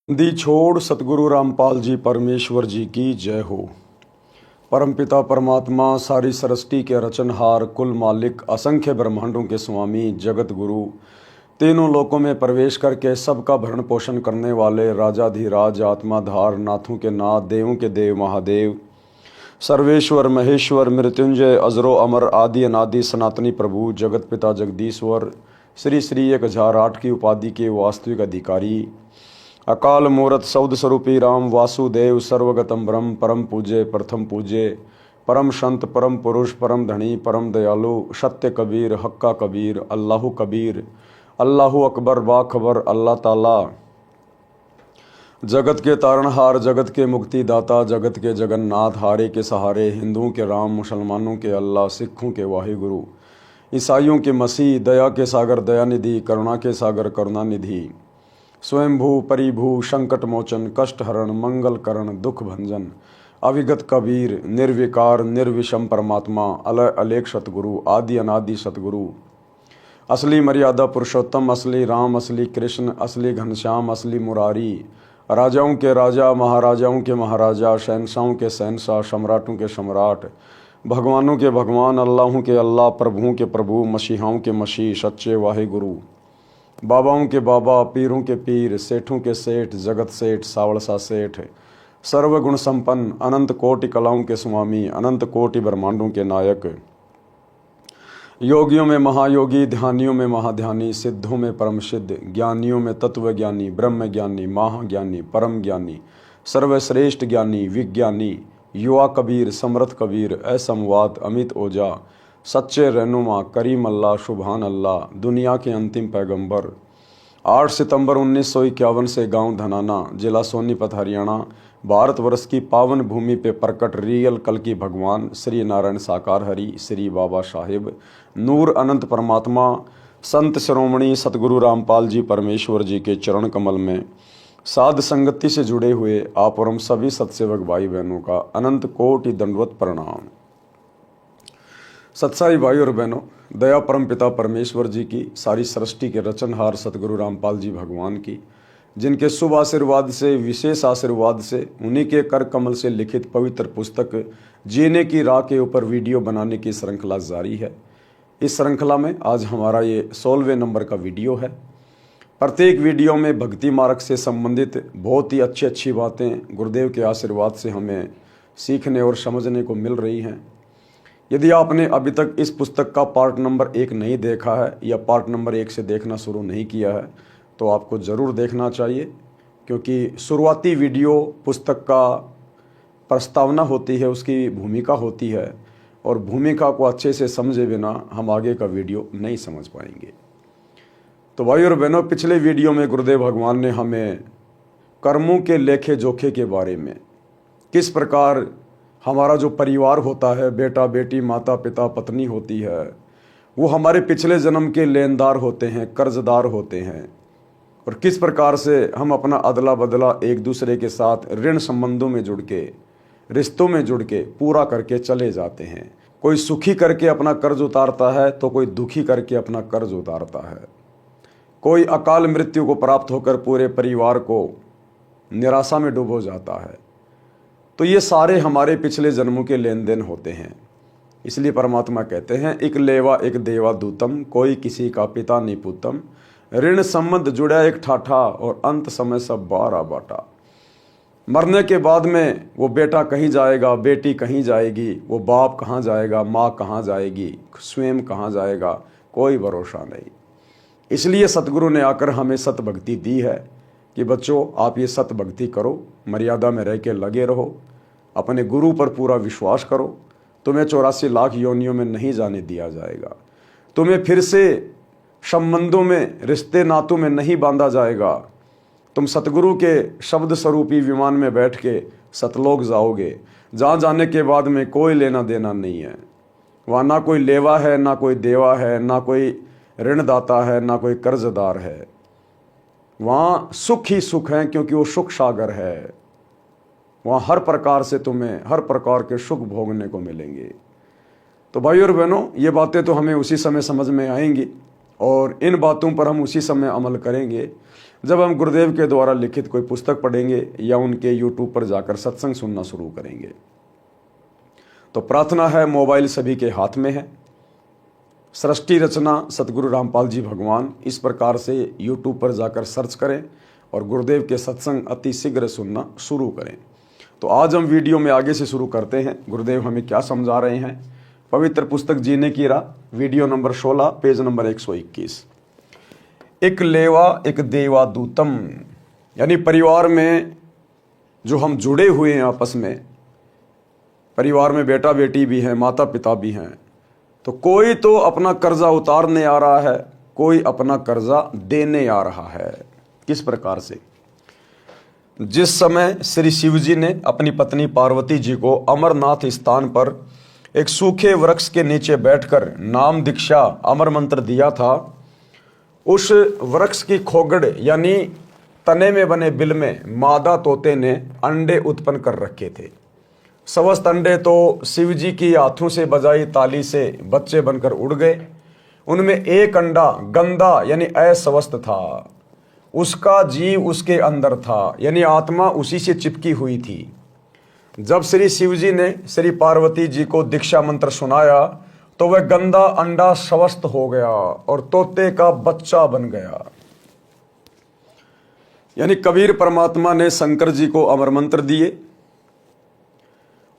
दी छोड़ सतगुरु रामपाल जी परमेश्वर जी की जय हो। परमपिता परमात्मा सारी सृष्टि के रचनहार कुल मालिक असंख्य ब्रह्मांडों के स्वामी जगत गुरु तीनों लोकों में प्रवेश करके सबका भरण पोषण करने वाले राजाधिराज आत्माधार नाथों के नाथ देवों के देव महादेव सर्वेश्वर महेश्वर मृत्युंजय अजरो अमर आदि अनादि सनातनी प्रभु जगत पिता जगदीश्वर श्री श्री 1008 की उपाधि के वास्तविक अधिकारी अकाल मूरत सौद स्वरूपी राम वासुदेव सर्वगतम ब्रह्म परम पूज्य प्रथम पूज्य परम संत परम पुरुष परम धनी परम दयालु सत्य कबीर हक्का कबीर अल्लाहु अकबर बाखबर अल्लाह ताला जगत के तारणहार जगत के मुक्तिदाता जगत के जगन्नाथ हारे के सहारे हिंदुओं के राम मुसलमानों के अल्लाह सिखों के वाहिगुरु ईसाइयों के मसीह दया के सागर दयानिधि करुणा के सागर करुणानिधि स्वयंभू परिभू संकट मोचन कष्ट हरण मंगल करण दुख भंजन अविगत कबीर निर्विकार निर्विषम परमात्मा अलय अलेख सतगुरु आदि अनादि सतगुरु असली मर्यादा पुरुषोत्तम असली राम असली कृष्ण असली घनश्याम असली मुरारी राजाओं के राजा महाराजाओं के महाराजा शहनशाहों के शहनशाह सम्राटों के सम्राट भगवानों के भगवान अल्लाहों के अल्लाह प्रभुओं के प्रभु मसीहाओं के मसीह सच्चे वाहे गुरु बाबाओं के बाबा पीरों के पीर सेठों के सेठ जगत सेठ सावड़सा सेठ सर्वगुण संपन्न अनंत कोटि कलाओं के स्वामी अनंत कोटि ब्रह्मांडों के नायक योगियों में महायोगी ध्यानियों में महाध्यानी सिद्धों में परम सिद्ध ज्ञानियों में तत्व ज्ञानी ब्रह्म ज्ञानी महाज्ञानी परम ज्ञानी सर्वश्रेष्ठ ज्ञानी विज्ञानी युवा कबीर समर्थ कबीर असमवाद अमित ओझा सच्चे रहनुमा करीम अल्लाह सुभान अल्लाह दुनिया के अंतिम पैगंबर 8 सितंबर 1951 से गांव धनाना जिला सोनीपत हरियाणा भारतवर्ष की पावन भूमि पे प्रकट रियल कल की भगवान श्री नारायण साकार हरि श्री बाबा साहिब नूर अनंत परमात्मा संत शिरोमणि सतगुरु रामपाल जी परमेश्वर जी के चरण कमल में साध संगति से जुड़े हुए आप और हम सभी सत्सेवक भाई बहनों का अनंत कोटि दंडवत प्रणाम। सत्साई भाई और बहनों, दया परम पिता परमेश्वर जी की सारी सृष्टि के रचनहार सतगुरु रामपाल जी भगवान की जिनके शुभ आशीर्वाद से विशेष आशीर्वाद से उन्हीं के कर कमल से लिखित पवित्र पुस्तक जीने की राह के ऊपर वीडियो बनाने की श्रृंखला जारी है। इस श्रृंखला में आज हमारा ये 16वें नंबर का वीडियो है। प्रत्येक वीडियो में भक्ति मार्ग से संबंधित बहुत ही अच्छी बातें गुरुदेव के आशीर्वाद से हमें सीखने और समझने को मिल रही हैं। यदि आपने अभी तक इस पुस्तक का पार्ट नंबर 1 नहीं देखा है या पार्ट नंबर 1 से देखना शुरू नहीं किया है तो आपको ज़रूर देखना चाहिए, क्योंकि शुरुआती वीडियो पुस्तक का प्रस्तावना होती है, उसकी भूमिका होती है और भूमिका को अच्छे से समझे बिना हम आगे का वीडियो नहीं समझ पाएंगे। तो भाई और बहनों, पिछले वीडियो में गुरुदेव भगवान ने हमें कर्मों के लेखे जोखे के बारे में, किस प्रकार हमारा जो परिवार होता है, बेटा बेटी माता पिता पत्नी होती है, वो हमारे पिछले जन्म के लेनदार होते हैं, कर्जदार होते हैं, और किस प्रकार से हम अपना अदला बदला एक दूसरे के साथ ऋण संबंधों में जुड़ के रिश्तों में जुड़ के पूरा करके चले जाते हैं। कोई सुखी करके अपना कर्ज उतारता है तो कोई दुखी करके अपना कर्ज उतारता है। कोई अकाल मृत्यु को प्राप्त होकर पूरे परिवार को निराशा में डूबो जाता है। तो ये सारे हमारे पिछले जन्मों के लेन देन होते हैं। इसलिए परमात्मा कहते हैं एक लेवा एक देवा दूतम, कोई किसी का पिता निपुतम, ऋण संबंध जुड़ा एक ठाठा और अंत समय सब बारा बाटा। मरने के बाद में वो बेटा कहीं जाएगा, बेटी कहीं जाएगी, वो बाप कहाँ जाएगा, माँ कहाँ जाएगी, स्वयं कहाँ जाएगा, कोई भरोसा नहीं। इसलिए सतगुरु ने आकर हमें सत भक्ति दी है कि बच्चों आप ये सत भक्ति करो, मर्यादा में रह के लगे रहो, अपने गुरु पर पूरा विश्वास करो, तुम्हें 84 लाख योनियों में नहीं जाने दिया जाएगा, तुम्हें फिर से संबंधों में रिश्ते नातों में नहीं बांधा जाएगा, तुम सतगुरु के शब्द स्वरूपी विमान में बैठ के सतलोक जाओगे, जहाँ जाने के बाद में कोई लेना देना नहीं है। वहाँ ना कोई लेवा है, ना कोई देवा है, ना कोई ऋणदाता है, ना कोई कर्जदार है। वहाँ सुख ही सुख है, क्योंकि वो सुख सागर है। वहाँ हर प्रकार से तुम्हें हर प्रकार के सुख भोगने को मिलेंगे। तो भाई और बहनों, ये बातें तो हमें उसी समय समझ में आएंगी और इन बातों पर हम उसी समय अमल करेंगे जब हम गुरुदेव के द्वारा लिखित कोई पुस्तक पढ़ेंगे या उनके यूट्यूब पर जाकर सत्संग सुनना शुरू करेंगे। तो प्रार्थना है, मोबाइल सभी के हाथ में है, सृष्टि रचना सतगुरु रामपाल जी भगवान, इस प्रकार से यूट्यूब पर जाकर सर्च करें और गुरुदेव के सत्संग अति शीघ्र सुनना शुरू करें। तो आज हम वीडियो में आगे से शुरू करते हैं। गुरुदेव हमें क्या समझा रहे हैं। पवित्र पुस्तक जीने की राह, वीडियो नंबर 16, पेज नंबर 121। एक लेवा एक देवा दूतम, यानी परिवार में जो हम जुड़े हुए हैं आपस में, परिवार में बेटा बेटी भी हैं, माता पिता भी हैं, तो कोई तो अपना कर्जा उतारने आ रहा है, कोई अपना कर्जा देने आ रहा है। किस प्रकार से? जिस समय श्री शिव जी ने अपनी पत्नी पार्वती जी को अमरनाथ स्थान पर एक सूखे वृक्ष के नीचे बैठकर नाम दीक्षा अमर मंत्र दिया था, उस वृक्ष की खोगड़ यानी तने में बने बिल में मादा तोते ने अंडे उत्पन्न कर रखे थे। समस्त अंडे तो शिव जी की हाथों से बजाई ताली से बच्चे बनकर उड़ गए। उनमें एक अंडा गंदा यानी अस्वस्थ था, उसका जीव उसके अंदर था, यानी आत्मा उसी से चिपकी हुई थी। जब श्री शिव जी ने श्री पार्वती जी को दीक्षा मंत्र सुनाया तो वह गंदा अंडा स्वस्थ हो गया और तोते का बच्चा बन गया। यानी कबीर परमात्मा ने शंकर जी को अमर मंत्र दिए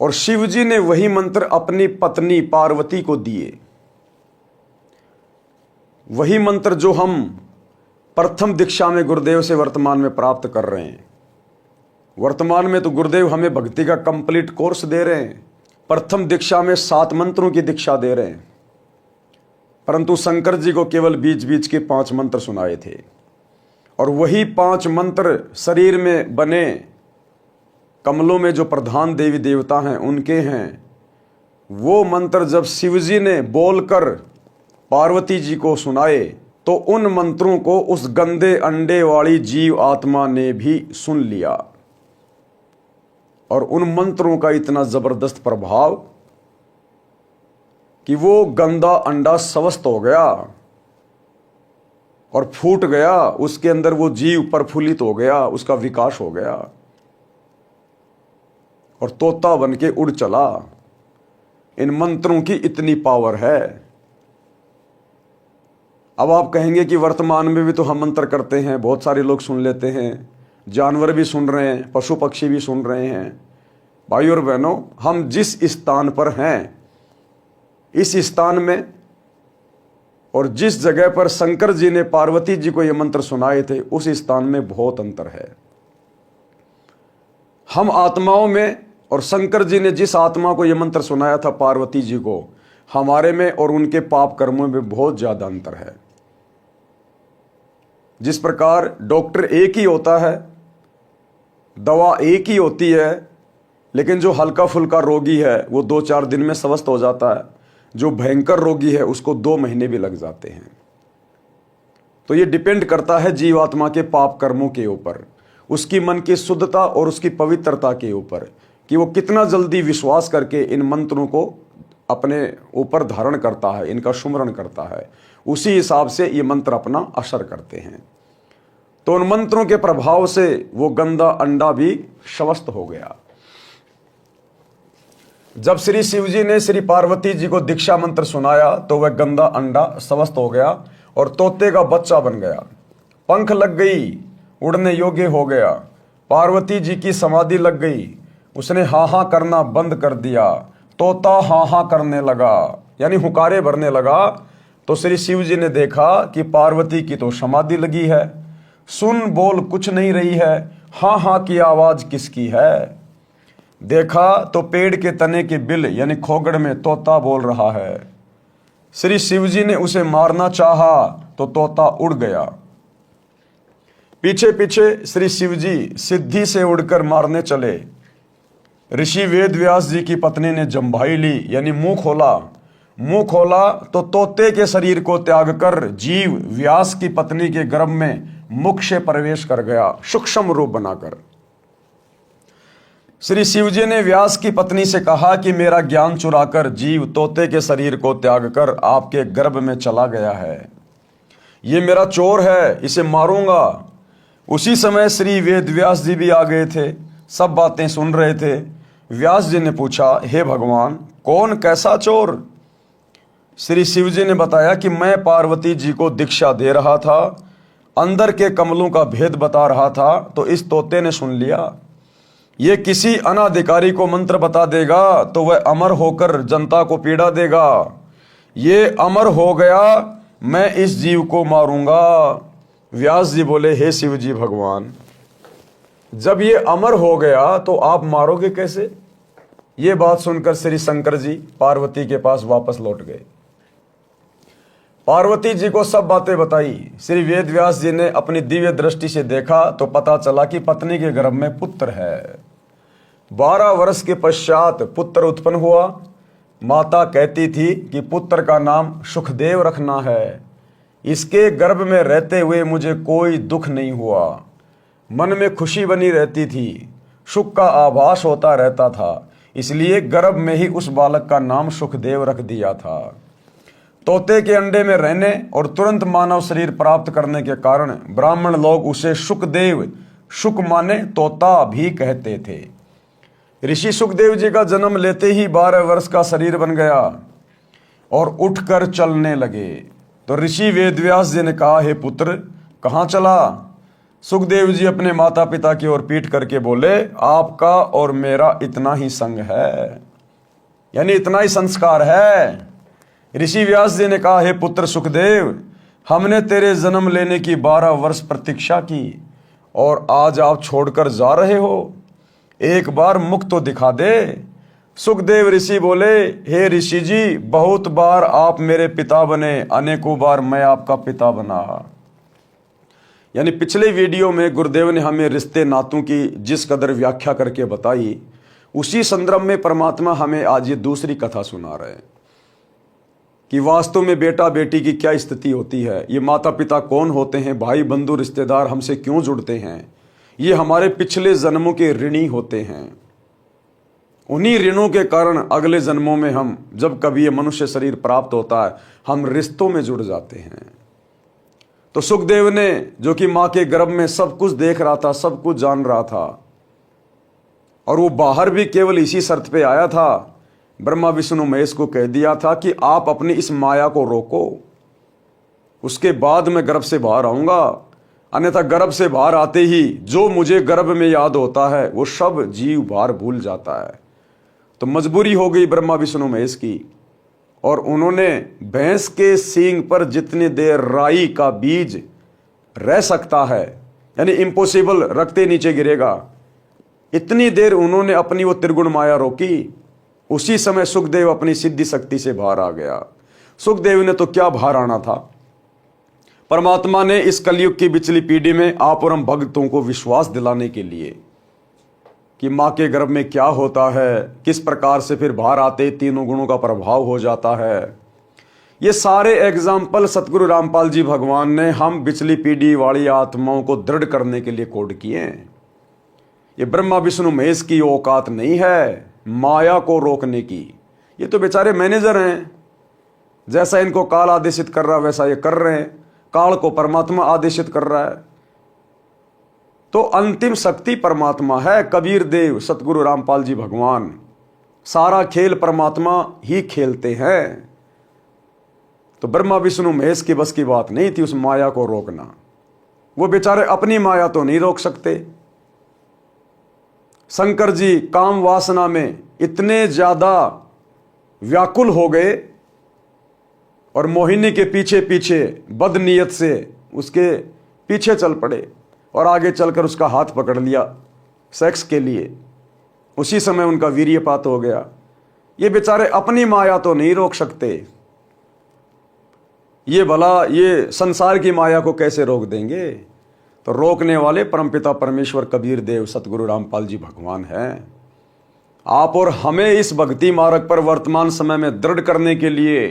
और शिव जी ने वही मंत्र अपनी पत्नी पार्वती को दिए। वही मंत्र जो हम प्रथम दीक्षा में गुरुदेव से वर्तमान में प्राप्त कर रहे हैं। वर्तमान में तो गुरुदेव हमें भक्ति का कंप्लीट कोर्स दे रहे हैं। प्रथम दीक्षा में 7 मंत्रों की दीक्षा दे रहे हैं, परंतु शंकर जी को केवल बीच बीच के 5 मंत्र सुनाए थे। और वही 5 मंत्र शरीर में बने कमलों में जो प्रधान देवी देवता हैं उनके हैं। वो मंत्र जब शिव जी ने बोलकर पार्वती जी को सुनाए तो उन मंत्रों को उस गंदे अंडे वाली जीव आत्मा ने भी सुन लिया और उन मंत्रों का इतना जबरदस्त प्रभाव कि वो गंदा अंडा स्वस्थ हो गया और फूट गया। उसके अंदर वो जीव प्रफुल्लित हो गया, उसका विकास हो गया और तोता बन के उड़ चला। इन मंत्रों की इतनी पावर है। अब आप कहेंगे कि वर्तमान में भी तो हम मंत्र करते हैं, बहुत सारे लोग सुन लेते हैं, जानवर भी सुन रहे हैं, पशु पक्षी भी सुन रहे हैं। भाई और बहनों, हम जिस स्थान पर हैं, इस स्थान में और जिस जगह पर शंकर जी ने पार्वती जी को ये मंत्र सुनाए थे, उस स्थान में बहुत अंतर है। हम आत्माओं में और शंकर जी ने जिस आत्मा को ये मंत्र सुनाया था पार्वती जी को, हमारे में और उनके पाप कर्मों में बहुत ज्यादा अंतर है। जिस प्रकार डॉक्टर एक ही होता है, दवा एक ही होती है, लेकिन जो हल्का फुल्का रोगी है वो 2-4 दिन में स्वस्थ हो जाता है, जो भयंकर रोगी है उसको 2 महीने भी लग जाते हैं। तो ये डिपेंड करता है जीवात्मा के पाप कर्मों के ऊपर, उसकी मन की शुद्धता और उसकी पवित्रता के ऊपर, कि वो कितना जल्दी विश्वास करके इन मंत्रों को अपने ऊपर धारण करता है, इनका सुमरण करता है। उसी हिसाब से ये मंत्र अपना असर करते हैं। तो उन मंत्रों के प्रभाव से वो गंदा अंडा भी स्वस्थ हो गया। जब श्री शिव जी ने श्री पार्वती जी को दीक्षा मंत्र सुनाया तो वह गंदा अंडा स्वस्थ हो गया और तोते का बच्चा बन गया। पंख लग गई, उड़ने योग्य हो गया। पार्वती जी की समाधि लग गई, उसने हाँ हाँ करना बंद कर दिया, तोता हाँ हाँ करने लगा, यानी हुकारे भरने लगा। तो श्री शिव जी ने देखा कि पार्वती की तो समाधि लगी है, सुन बोल कुछ नहीं रही है, हाँ हाँ की आवाज किसकी है। देखा तो पेड़ के तने के बिल यानी खोगड़ में तोता बोल रहा है। श्री शिव जी ने उसे मारना चाहा तो तोता उड़ गया। पीछे पीछे श्री शिव जी सिद्धि से उड़कर मारने चले। ऋषि वेद व्यास जी की पत्नी ने जम्भाई ली यानी मुंह खोला। मुंह खोला तो तोते के शरीर को त्याग कर जीव व्यास की पत्नी के गर्भ में मुख से प्रवेश कर गया, सूक्ष्म रूप बनाकर। श्री शिव जी ने व्यास की पत्नी से कहा कि मेरा ज्ञान चुराकर जीव तोते के शरीर को त्याग कर आपके गर्भ में चला गया है। ये मेरा चोर है, इसे मारूंगा। उसी समय श्री वेद व्यास जी भी आ गए थे, सब बातें सुन रहे थे। व्यास जी ने पूछा, हे भगवान, कौन कैसा चोर? श्री शिव जी ने बताया कि मैं पार्वती जी को दीक्षा दे रहा था, अंदर के कमलों का भेद बता रहा था, तो इस तोते ने सुन लिया। ये किसी अनाधिकारी को मंत्र बता देगा तो वह अमर होकर जनता को पीड़ा देगा। ये अमर हो गया, मैं इस जीव को मारूंगा। व्यास जी बोले, हे शिव जी भगवान, जब ये अमर हो गया तो आप मारोगे कैसे? ये बात सुनकर श्री शंकर जी पार्वती के पास वापस लौट गए। पार्वती जी को सब बातें बताई। श्री वेद व्यास जी ने अपनी दिव्य दृष्टि से देखा तो पता चला कि पत्नी के गर्भ में पुत्र है। 12 वर्ष के पश्चात पुत्र उत्पन्न हुआ। माता कहती थी कि पुत्र का नाम सुखदेव रखना है। इसके गर्भ में रहते हुए मुझे कोई दुख नहीं हुआ, मन में खुशी बनी रहती थी, सुख का आभास होता रहता था, इसलिए गर्भ में ही उस बालक का नाम सुखदेव रख दिया था। तोते के अंडे में रहने और तुरंत मानव शरीर प्राप्त करने के कारण ब्राह्मण लोग उसे सुखदेव, सुख माने तोता भी कहते थे। ऋषि सुखदेव जी का जन्म लेते ही 12 वर्ष का शरीर बन गया और उठकर चलने लगे। तो ऋषि वेदव्यास जी ने कहा, हे पुत्र, कहाँ चला? सुखदेव जी अपने माता पिता की ओर पीट करके बोले, आपका और मेरा इतना ही संग है, यानी इतना ही संस्कार है। ऋषि व्यास जी ने कहा, हे पुत्र सुखदेव, हमने तेरे जन्म लेने की 12 वर्ष प्रतीक्षा की और आज आप छोड़कर जा रहे हो। एक बार मुख तो दिखा दे। सुखदेव ऋषि बोले, हे ऋषि जी, बहुत बार आप मेरे पिता बने, अनेकों बार मैं आपका पिता बना। यानी पिछले वीडियो में गुरुदेव ने हमें रिश्ते नातों की जिस कदर व्याख्या करके बताई, उसी संदर्भ में परमात्मा हमें आज ये दूसरी कथा सुना रहे हैं कि वास्तव में बेटा बेटी की क्या स्थिति होती है, ये माता पिता कौन होते हैं, भाई बंधु रिश्तेदार हमसे क्यों जुड़ते हैं, ये हमारे पिछले जन्मों के ऋणी होते हैं। उन्हीं ऋणों के कारण अगले जन्मों में हम, जब कभी ये मनुष्य शरीर प्राप्त होता है, हम रिश्तों में जुड़ जाते हैं। तो सुखदेव ने, जो कि मां के गर्भ में सब कुछ देख रहा था, सब कुछ जान रहा था, और वो बाहर भी केवल इसी शर्त पे आया था, ब्रह्मा विष्णु महेश को कह दिया था कि आप अपनी इस माया को रोको, उसके बाद मैं गर्भ से बाहर आऊंगा, अन्यथा गर्भ से बाहर आते ही जो मुझे गर्भ में याद होता है वो सब जीव बाहर भूल जाता है। तो मजबूरी हो गई ब्रह्मा विष्णु महेश की, और उन्होंने भैंस के सींग पर जितनी देर राई का बीज रह सकता है, यानी इम्पॉसिबल, रखते नीचे गिरेगा, इतनी देर उन्होंने अपनी वो त्रिगुण माया रोकी। उसी समय सुखदेव अपनी सिद्धि शक्ति से बाहर आ गया। सुखदेव ने तो क्या बाहर आना था, परमात्मा ने इस कलयुग की पिछली पीढ़ी में आप और हम भक्तों को विश्वास दिलाने के लिए कि माँ के गर्भ में क्या होता है, किस प्रकार से फिर बाहर आते तीनों गुणों का प्रभाव हो जाता है, ये सारे एग्जाम्पल सतगुरु रामपाल जी भगवान ने हम पिछली पीढ़ी वाली आत्माओं को दृढ़ करने के लिए कोड किए हैं। ये ब्रह्मा विष्णु महेश की औकात नहीं है माया को रोकने की। ये तो बेचारे मैनेजर हैं, जैसा इनको काल आदेशित कर रहा है वैसा ये कर रहे हैं, काल को परमात्मा आदेशित कर रहा है। तो अंतिम शक्ति परमात्मा है, कबीर देव सतगुरु रामपाल जी भगवान, सारा खेल परमात्मा ही खेलते हैं। तो ब्रह्मा विष्णु महेश की बस की बात नहीं थी उस माया को रोकना। वो बेचारे अपनी माया तो नहीं रोक सकते। शंकर जी काम वासना में इतने ज्यादा व्याकुल हो गए और मोहिनी के पीछे पीछे बदनीयत से उसके पीछे चल पड़े और आगे चलकर उसका हाथ पकड़ लिया सेक्स के लिए। उसी समय उनका वीर्यपात हो गया। ये बेचारे अपनी माया तो नहीं रोक सकते, ये भला ये संसार की माया को कैसे रोक देंगे। तो रोकने वाले परमपिता परमेश्वर कबीर देव सतगुरु रामपाल जी भगवान हैं। आप और हमें इस भक्ति मार्ग पर वर्तमान समय में दृढ़ करने के लिए,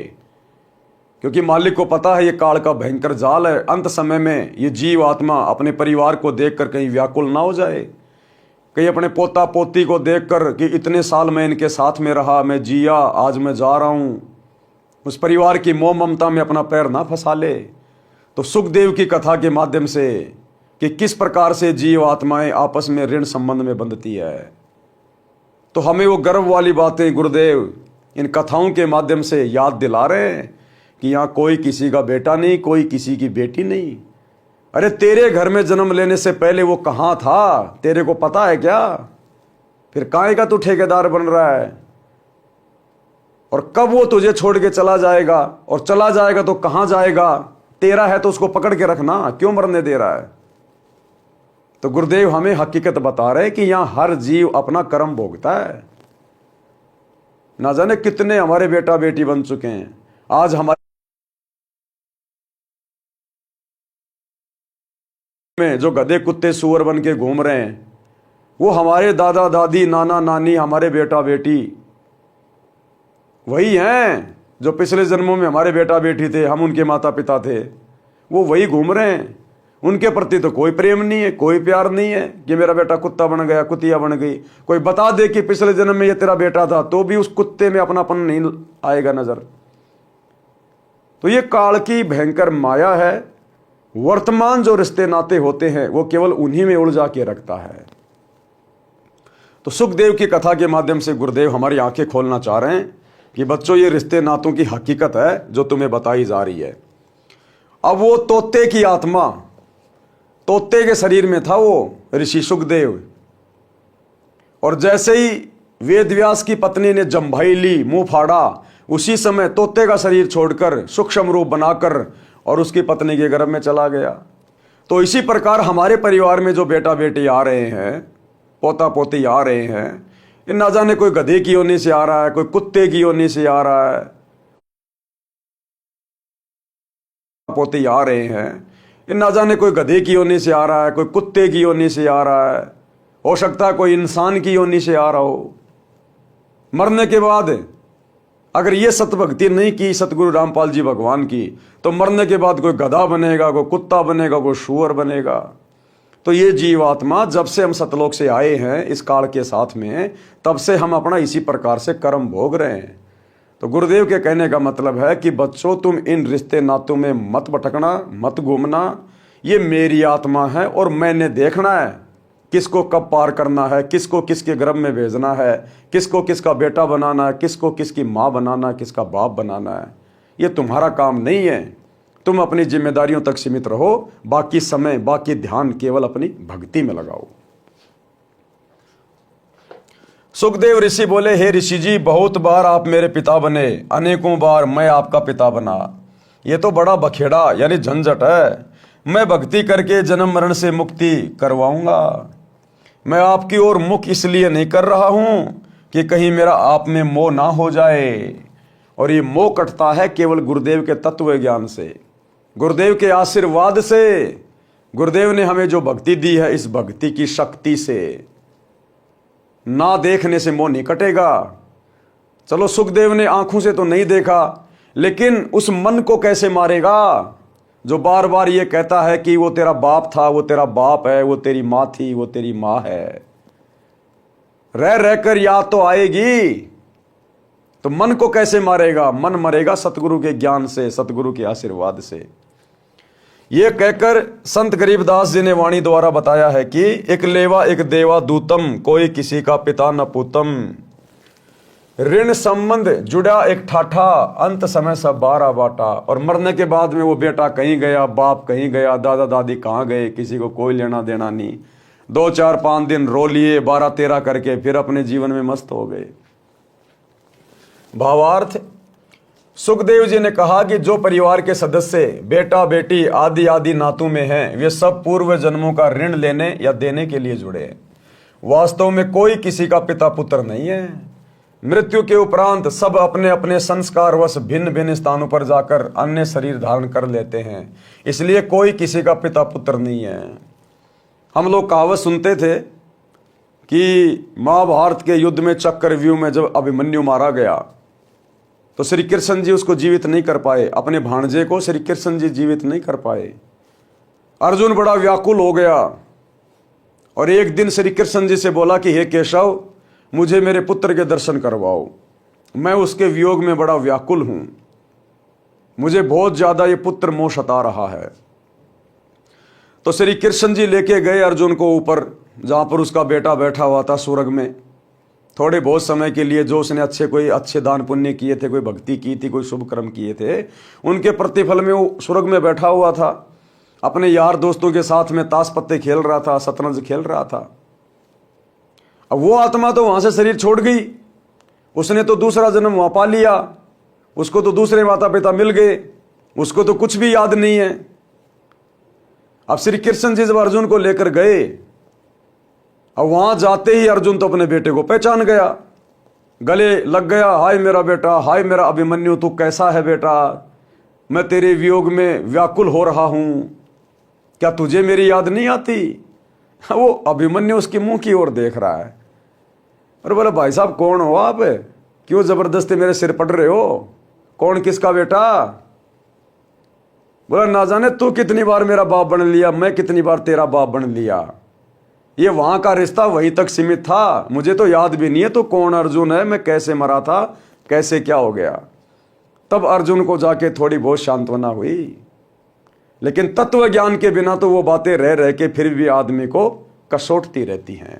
क्योंकि मालिक को पता है ये काल का भयंकर जाल है, अंत समय में ये जीव आत्मा अपने परिवार को देखकर कहीं व्याकुल ना हो जाए, कहीं अपने पोता पोती को देखकर कि इतने साल मैं इनके साथ में रहा, मैं जिया, आज मैं जा रहा हूँ, उस परिवार की मोह ममता में अपना पैर ना फंसा ले। तो सुखदेव की कथा के माध्यम से कि किस प्रकार से जीव आत्माएं आपस में ऋण संबंध में बंधती है, तो हमें वो गर्व वाली बातें गुरुदेव इन कथाओं के माध्यम से याद दिला रहे हैं कि यहाँ कोई किसी का बेटा नहीं, कोई किसी की बेटी नहीं। अरे तेरे घर में जन्म लेने से पहले वो कहाँ था, तेरे को पता है क्या? फिर काहे का तू ठेकेदार बन रहा है? और कब वो तुझे छोड़ के चला जाएगा, और चला जाएगा तो कहाँ जाएगा? तेरा है तो उसको पकड़ के रखना, क्यों मरने दे रहा है? तो गुरुदेव हमें हकीकत बता रहे कि यहां हर जीव अपना कर्म भोगता है। ना जाने कितने हमारे बेटा बेटी बन चुके हैं, आज हमारे में जो गधे कुत्ते सुअर बन के घूम रहे हैं, वो हमारे दादा दादी नाना नानी हमारे बेटा बेटी वही हैं जो पिछले जन्मों में हमारे बेटा बेटी थे, हम उनके माता पिता थे, वो वही घूम रहे हैं। उनके प्रति तो कोई प्रेम नहीं है, कोई प्यार नहीं है कि मेरा बेटा कुत्ता बन गया, कुतिया बन गई। कोई बता दे कि पिछले जन्म में ये तेरा बेटा था, तो भी उस कुत्ते में अपनापन नहीं आएगा नजर। तो ये काल की भयंकर माया है। वर्तमान जो रिश्ते नाते होते हैं वो केवल उन्हीं में उलझा के रखता है। तो सुखदेव की कथा के माध्यम से गुरुदेव हमारी आंखें खोलना चाह रहे हैं कि बच्चों, ये रिश्ते नातों की हकीकत है जो तुम्हें बताई जा रही है। अब वो तोते की आत्मा, तोते के शरीर में था वो ऋषि सुखदेव, और जैसे ही वेदव्यास की पत्नी ने जम्भाई ली, मुंह फाड़ा, उसी समय तोते का शरीर छोड़कर सूक्ष्म रूप बनाकर और उसकी पत्नी के गर्भ में चला गया। तो इसी प्रकार हमारे परिवार में जो बेटा बेटी आ रहे हैं, पोता पोती आ रहे हैं, ये ना जाने कोई गधे की योनि से आ रहा है, कोई कुत्ते की योनि से आ रहा है, पोते आ रहे हैं, ये ना जाने कोई गधे की योनि से आ रहा है, कोई कुत्ते की योनि से आ रहा है, हो सकता है कोई इंसान की योनि से आ रहा हो। मरने के बाद अगर ये सतभक्ति नहीं की सतगुरु रामपाल जी भगवान की, तो मरने के बाद कोई गधा बनेगा, कोई कुत्ता बनेगा, कोई शुअर बनेगा। तो ये जीवात्मा जब से हम सतलोक से आए हैं इस काल के साथ में, तब से हम अपना इसी प्रकार से कर्म भोग रहे हैं। तो गुरुदेव के कहने का मतलब है कि बच्चों, तुम इन रिश्ते नातों में मत भटकना, मत घूमना। ये मेरी आत्मा है और मैंने देखना है किसको कब पार करना है, किसको किसके गर्भ में भेजना है, किसको किसका बेटा बनाना है, किसको किसकी माँ बनाना है, किसका बाप बनाना है। ये तुम्हारा काम नहीं है। तुम अपनी जिम्मेदारियों तक सीमित रहो, बाकी समय, बाकी ध्यान केवल अपनी भक्ति में लगाओ। सुखदेव ऋषि बोले, हे ऋषि जी, बहुत बार आप मेरे पिता बने, अनेकों बार मैं आपका पिता बना। ये तो बड़ा बखेड़ा यानी झंझट है। मैं भक्ति करके जन्म मरण से मुक्ति करवाऊंगा। मैं आपकी ओर मुख इसलिए नहीं कर रहा हूं कि कहीं मेरा आप में मोह ना हो जाए। और ये मोह कटता है केवल गुरुदेव के तत्व ज्ञान से, गुरुदेव के आशीर्वाद से। गुरुदेव ने हमें जो भक्ति दी है, इस भक्ति की शक्ति से ना देखने से मोह नहीं कटेगा। चलो, सुखदेव ने आंखों से तो नहीं देखा, लेकिन उस मन को कैसे मारेगा जो बार बार ये कहता है कि वो तेरा बाप था, वो तेरा बाप है, वो तेरी माँ थी, वो तेरी माँ है। रह रहकर याद तो आएगी, तो मन को कैसे मारेगा? मन मरेगा सतगुरु के ज्ञान से, सतगुरु के आशीर्वाद से। ये कहकर संत गरीबदास जी ने वाणी द्वारा बताया है कि एक लेवा एक देवा दूतम, कोई किसी का पिता न पूतम। ऋण संबंध जुड़ा एक ठाठा, अंत समय सब बारा बाटा। और मरने के बाद में वो बेटा कहीं गया, बाप कहीं गया, दादा दादी कहाँ गए, किसी को कोई लेना देना नहीं। 2 4 5 दिन रो लिए, 12 13 करके फिर अपने जीवन में मस्त हो गए। भावार्थ, सुखदेव जी ने कहा कि जो परिवार के सदस्य बेटा बेटी आदि आदि नातों में हैं, वे सब पूर्व जन्मों का ऋण लेने या देने के लिए जुड़े हैं। वास्तव में कोई किसी का पिता पुत्र नहीं है। मृत्यु के उपरांत सब अपने अपने संस्कारवश भिन्न भिन्न स्थानों पर जाकर अन्य शरीर धारण कर लेते हैं, इसलिए कोई किसी का पिता पुत्र नहीं है। हम लोग कहावत सुनते थे कि महाभारत के युद्ध में चक्रव्यूह में जब अभिमन्यु मारा गया, तो श्री कृष्ण जी उसको जीवित नहीं कर पाए, अपने भाणजे को श्री कृष्ण जी जीवित नहीं कर पाए। अर्जुन बड़ा व्याकुल हो गया और एक दिन श्री कृष्ण जी से बोला कि हे केशव, मुझे मेरे पुत्र के दर्शन करवाओ, मैं उसके वियोग में बड़ा व्याकुल हूं, मुझे बहुत ज्यादा ये पुत्र मोह सता रहा है। तो श्री कृष्ण जी लेके गए अर्जुन को ऊपर, जहाँ पर उसका बेटा बैठा हुआ था स्वर्ग में। थोड़े बहुत समय के लिए जो उसने कोई अच्छे दान पुण्य किए थे, कोई भक्ति की थी, कोई शुभ कर्म किए थे, उनके प्रतिफल में वो स्वर्ग में बैठा हुआ था, अपने यार दोस्तों के साथ में ताश पत्ते खेल रहा था, शतरंज खेल रहा था। अब वो आत्मा तो वहां से शरीर छोड़ गई, उसने तो दूसरा जन्म वहां पा लिया, उसको तो दूसरे माता पिता मिल गए, उसको तो कुछ भी याद नहीं है। अब श्री कृष्ण जी जब अर्जुन को लेकर गए, अब वहां जाते ही अर्जुन तो अपने बेटे को पहचान गया, गले लग गया, हाय मेरा बेटा, हाय मेरा अभिमन्यु, तू कैसा है बेटा, मैं तेरे वियोग में व्याकुल हो रहा हूं, क्या तुझे मेरी याद नहीं आती? वो अभिमन्यु उसके मुंह की ओर देख रहा है और बोला, भाई साहब कौन हो आप, क्यों जबरदस्ती मेरे सिर पड़ रहे हो, कौन किसका बेटा? बोला, ना जाने तू कितनी बार मेरा बाप बन लिया, मैं कितनी बार तेरा बाप बन लिया, ये वहां का रिश्ता वहीं तक सीमित था, मुझे तो याद भी नहीं है तो कौन अर्जुन है, मैं कैसे मरा था, कैसे क्या हो गया। तब अर्जुन को जाके थोड़ी बहुत सांत्वना हुई, लेकिन तत्व ज्ञान के बिना तो वो बातें रह रह के फिर भी आदमी को कसोटती रहती हैं।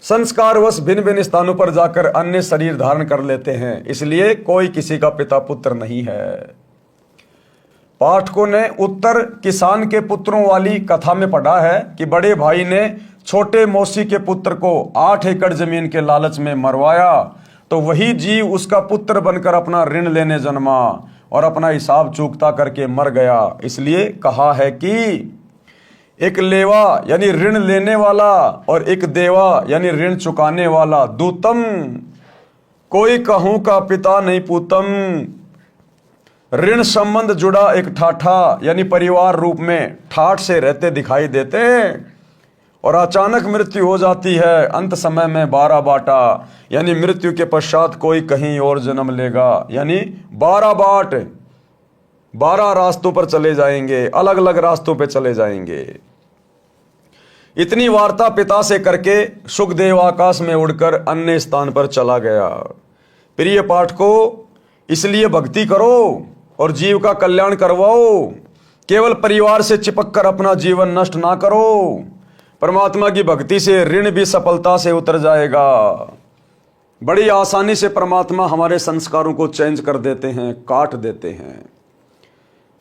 संस्कारवश भिन्न भिन्न स्थानों पर जाकर अन्य शरीर धारण कर लेते हैं, इसलिए कोई किसी का पिता पुत्र नहीं है। पाठकों ने उत्तर किसान के पुत्रों वाली कथा में पढ़ा है कि बड़े भाई ने छोटे मौसी के पुत्र को 8 एकड़ जमीन के लालच में मरवाया, तो वही जीव उसका पुत्र बनकर अपना ऋण लेने जन्मा और अपना हिसाब चूकता करके मर गया। इसलिए कहा है कि एक लेवा यानी ऋण लेने वाला और एक देवा यानी ऋण चुकाने वाला, दूतम कोई कहूं का पिता नहीं पूतम। ऋण संबंध जुड़ा एक ठाठा यानी परिवार रूप में ठाठ से रहते दिखाई देते हैं और अचानक मृत्यु हो जाती है, अंत समय में 12 बाटा यानी मृत्यु के पश्चात कोई कहीं और जन्म लेगा, यानी 12 बाट, 12 रास्तों पर चले जाएंगे, अलग अलग रास्तों पर चले जाएंगे। इतनी वार्ता पिता से करके सुखदेव आकाश में उड़कर अन्य स्थान पर चला गया। प्रिय पाठकों, इसलिए भक्ति करो और जीव का कल्याण करवाओ, केवल परिवार से चिपक कर अपना जीवन नष्ट ना करो। परमात्मा की भक्ति से ऋण भी सफलता से उतर जाएगा। बड़ी आसानी से परमात्मा हमारे संस्कारों को चेंज कर देते हैं, काट देते हैं।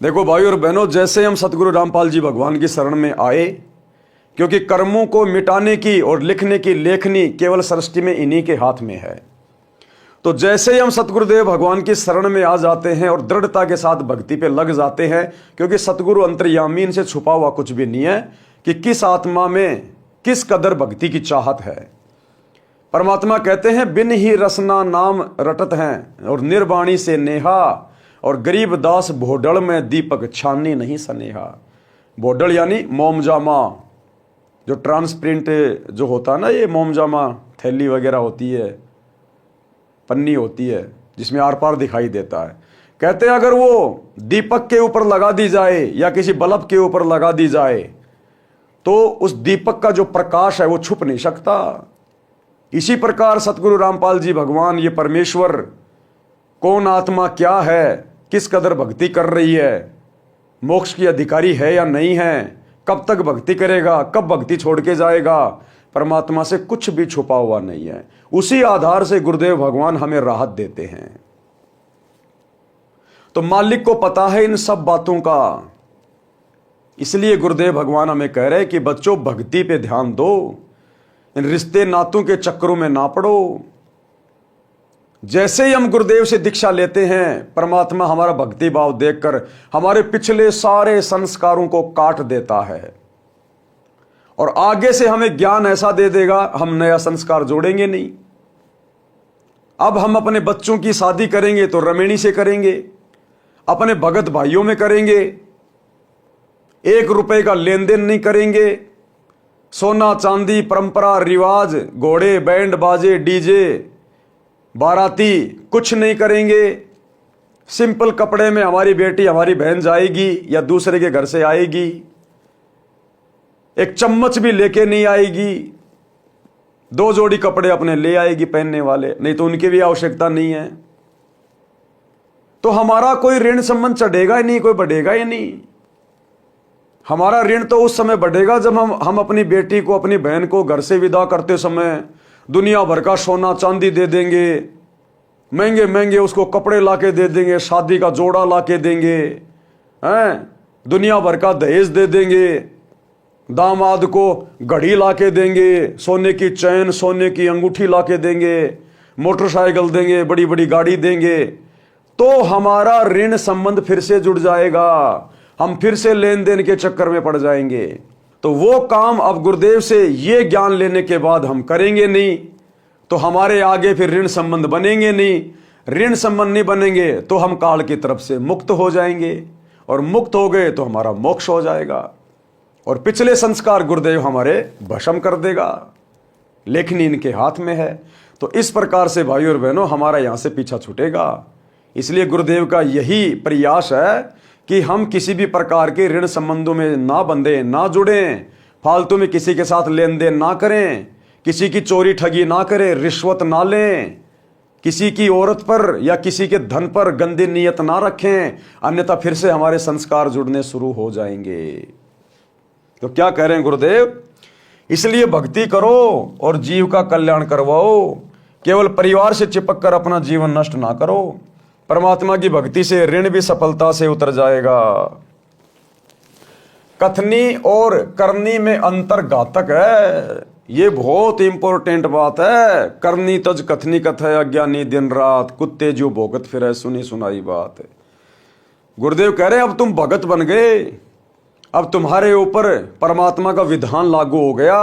देखो भाई और बहनों, जैसे हम सतगुरु रामपाल जी भगवान की शरण में आए, क्योंकि कर्मों को मिटाने की और लिखने की लेखनी केवल सृष्टि में इन्हीं के हाथ में है, तो जैसे ही हम सतगुरुदेव भगवान की शरण में आ जाते हैं और दृढ़ता के साथ भक्ति पे लग जाते हैं, क्योंकि सतगुरु अंतर्यामी, इनसे छुपा हुआ कुछ भी नहीं है कि किस आत्मा में किस कदर भक्ति की चाहत है। परमात्मा कहते हैं, बिन ही रसना नाम रटत हैं और निर्वाणी से नेहा, और गरीब दास भोडल में दीपक छानी नहीं सनेहा। भोडल यानी मोमजामा, जो ट्रांसपेरेंट जो होता है ना, ये मोमजामा थैली वगैरह होती है, पन्नी होती है जिसमें आर पार दिखाई देता है। कहते हैं अगर वो दीपक के ऊपर लगा दी जाए या किसी बल्ब के ऊपर लगा दी जाए तो उस दीपक का जो प्रकाश है वो छुप नहीं सकता। इसी प्रकार सतगुरु रामपाल जी भगवान, ये परमेश्वर, कौन आत्मा क्या है, किस कदर भक्ति कर रही है, मोक्ष की अधिकारी है या नहीं है, कब तक भक्ति करेगा, कब भक्ति छोड़ के जाएगा, परमात्मा से कुछ भी छुपा हुआ नहीं है। उसी आधार से गुरुदेव भगवान हमें राहत देते हैं। तो मालिक को पता है इन सब बातों का, इसलिए गुरुदेव भगवान हमें कह रहे हैं कि बच्चों भक्ति पे ध्यान दो, इन रिश्ते नातों के चक्करों में ना पड़ो। जैसे ही हम गुरुदेव से दीक्षा लेते हैं, परमात्मा हमारा भक्ति भाव देखकर हमारे पिछले सारे संस्कारों को काट देता है और आगे से हमें ज्ञान ऐसा दे देगा, हम नया संस्कार जोड़ेंगे नहीं। अब हम अपने बच्चों की शादी करेंगे तो रमेणी से करेंगे, अपने भगत भाइयों में करेंगे, 1 रुपए का लेन देन नहीं करेंगे, सोना चांदी परंपरा रिवाज, घोड़े बैंड बाजे डीजे बाराती कुछ नहीं करेंगे। सिंपल कपड़े में हमारी बेटी हमारी बहन जाएगी या दूसरे के घर से आएगी, एक चम्मच भी लेके नहीं आएगी, 2 जोड़ी कपड़े अपने ले आएगी पहनने वाले, नहीं तो उनकी भी आवश्यकता नहीं है। तो हमारा कोई ऋण संबंध चढ़ेगा ही नहीं, कोई बढ़ेगा ही नहीं। हमारा ऋण तो उस समय बढ़ेगा जब हम अपनी बेटी को, अपनी बहन को घर से विदा करते समय दुनिया भर का सोना चांदी दे देंगे, महंगे महंगे उसको कपड़े लाके दे देंगे, शादी का जोड़ा लाके देंगे, हैं, दुनिया भर का दहेज दे देंगे, दामाद को घड़ी लाके देंगे, सोने की चैन, सोने की अंगूठी लाके देंगे, मोटरसाइकिल देंगे, बड़ी बड़ी गाड़ी देंगे, तो हमारा ऋण संबंध फिर से जुड़ जाएगा, हम फिर से लेन देन के चक्कर में पड़ जाएंगे। तो वो काम अब गुरुदेव से ये ज्ञान लेने के बाद हम करेंगे नहीं, तो हमारे आगे फिर ऋण संबंध बनेंगे नहीं। ऋण संबंध नहीं बनेंगे तो हम काल की तरफ से मुक्त हो जाएंगे, और मुक्त हो गए तो हमारा मोक्ष हो जाएगा, और पिछले संस्कार गुरुदेव हमारे भस्म कर देगा। लेखनी इनके हाथ में है। तो इस प्रकार से भाई और बहनों हमारा यहां से पीछा छूटेगा। इसलिए गुरुदेव का यही प्रयास है कि हम किसी भी प्रकार के ऋण संबंधों में ना बंधे, ना जुड़ें, फालतू में किसी के साथ लेन देन ना करें, किसी की चोरी ठगी ना करें, रिश्वत ना लें, किसी की औरत पर या किसी के धन पर गंदी नीयत ना रखें, अन्यथा फिर से हमारे संस्कार जुड़ने शुरू हो जाएंगे। तो क्या कह रहे हैं गुरुदेव? इसलिए भक्ति करो और जीव का कल्याण करवाओ, केवल परिवार से चिपक कर अपना जीवन नष्ट ना करो। परमात्मा की भक्ति से ऋण भी सफलता से उतर जाएगा। कथनी और करनी में अंतर घातक है, ये बहुत इंपॉर्टेंट बात है। करनी तज कथनी कथ है, अज्ञानी दिन रात, कुत्ते जो भोगत फिर सुनी सुनाई बात है। गुरुदेव कह रहे हैं अब तुम भगत बन गए, अब तुम्हारे ऊपर परमात्मा का विधान लागू हो गया,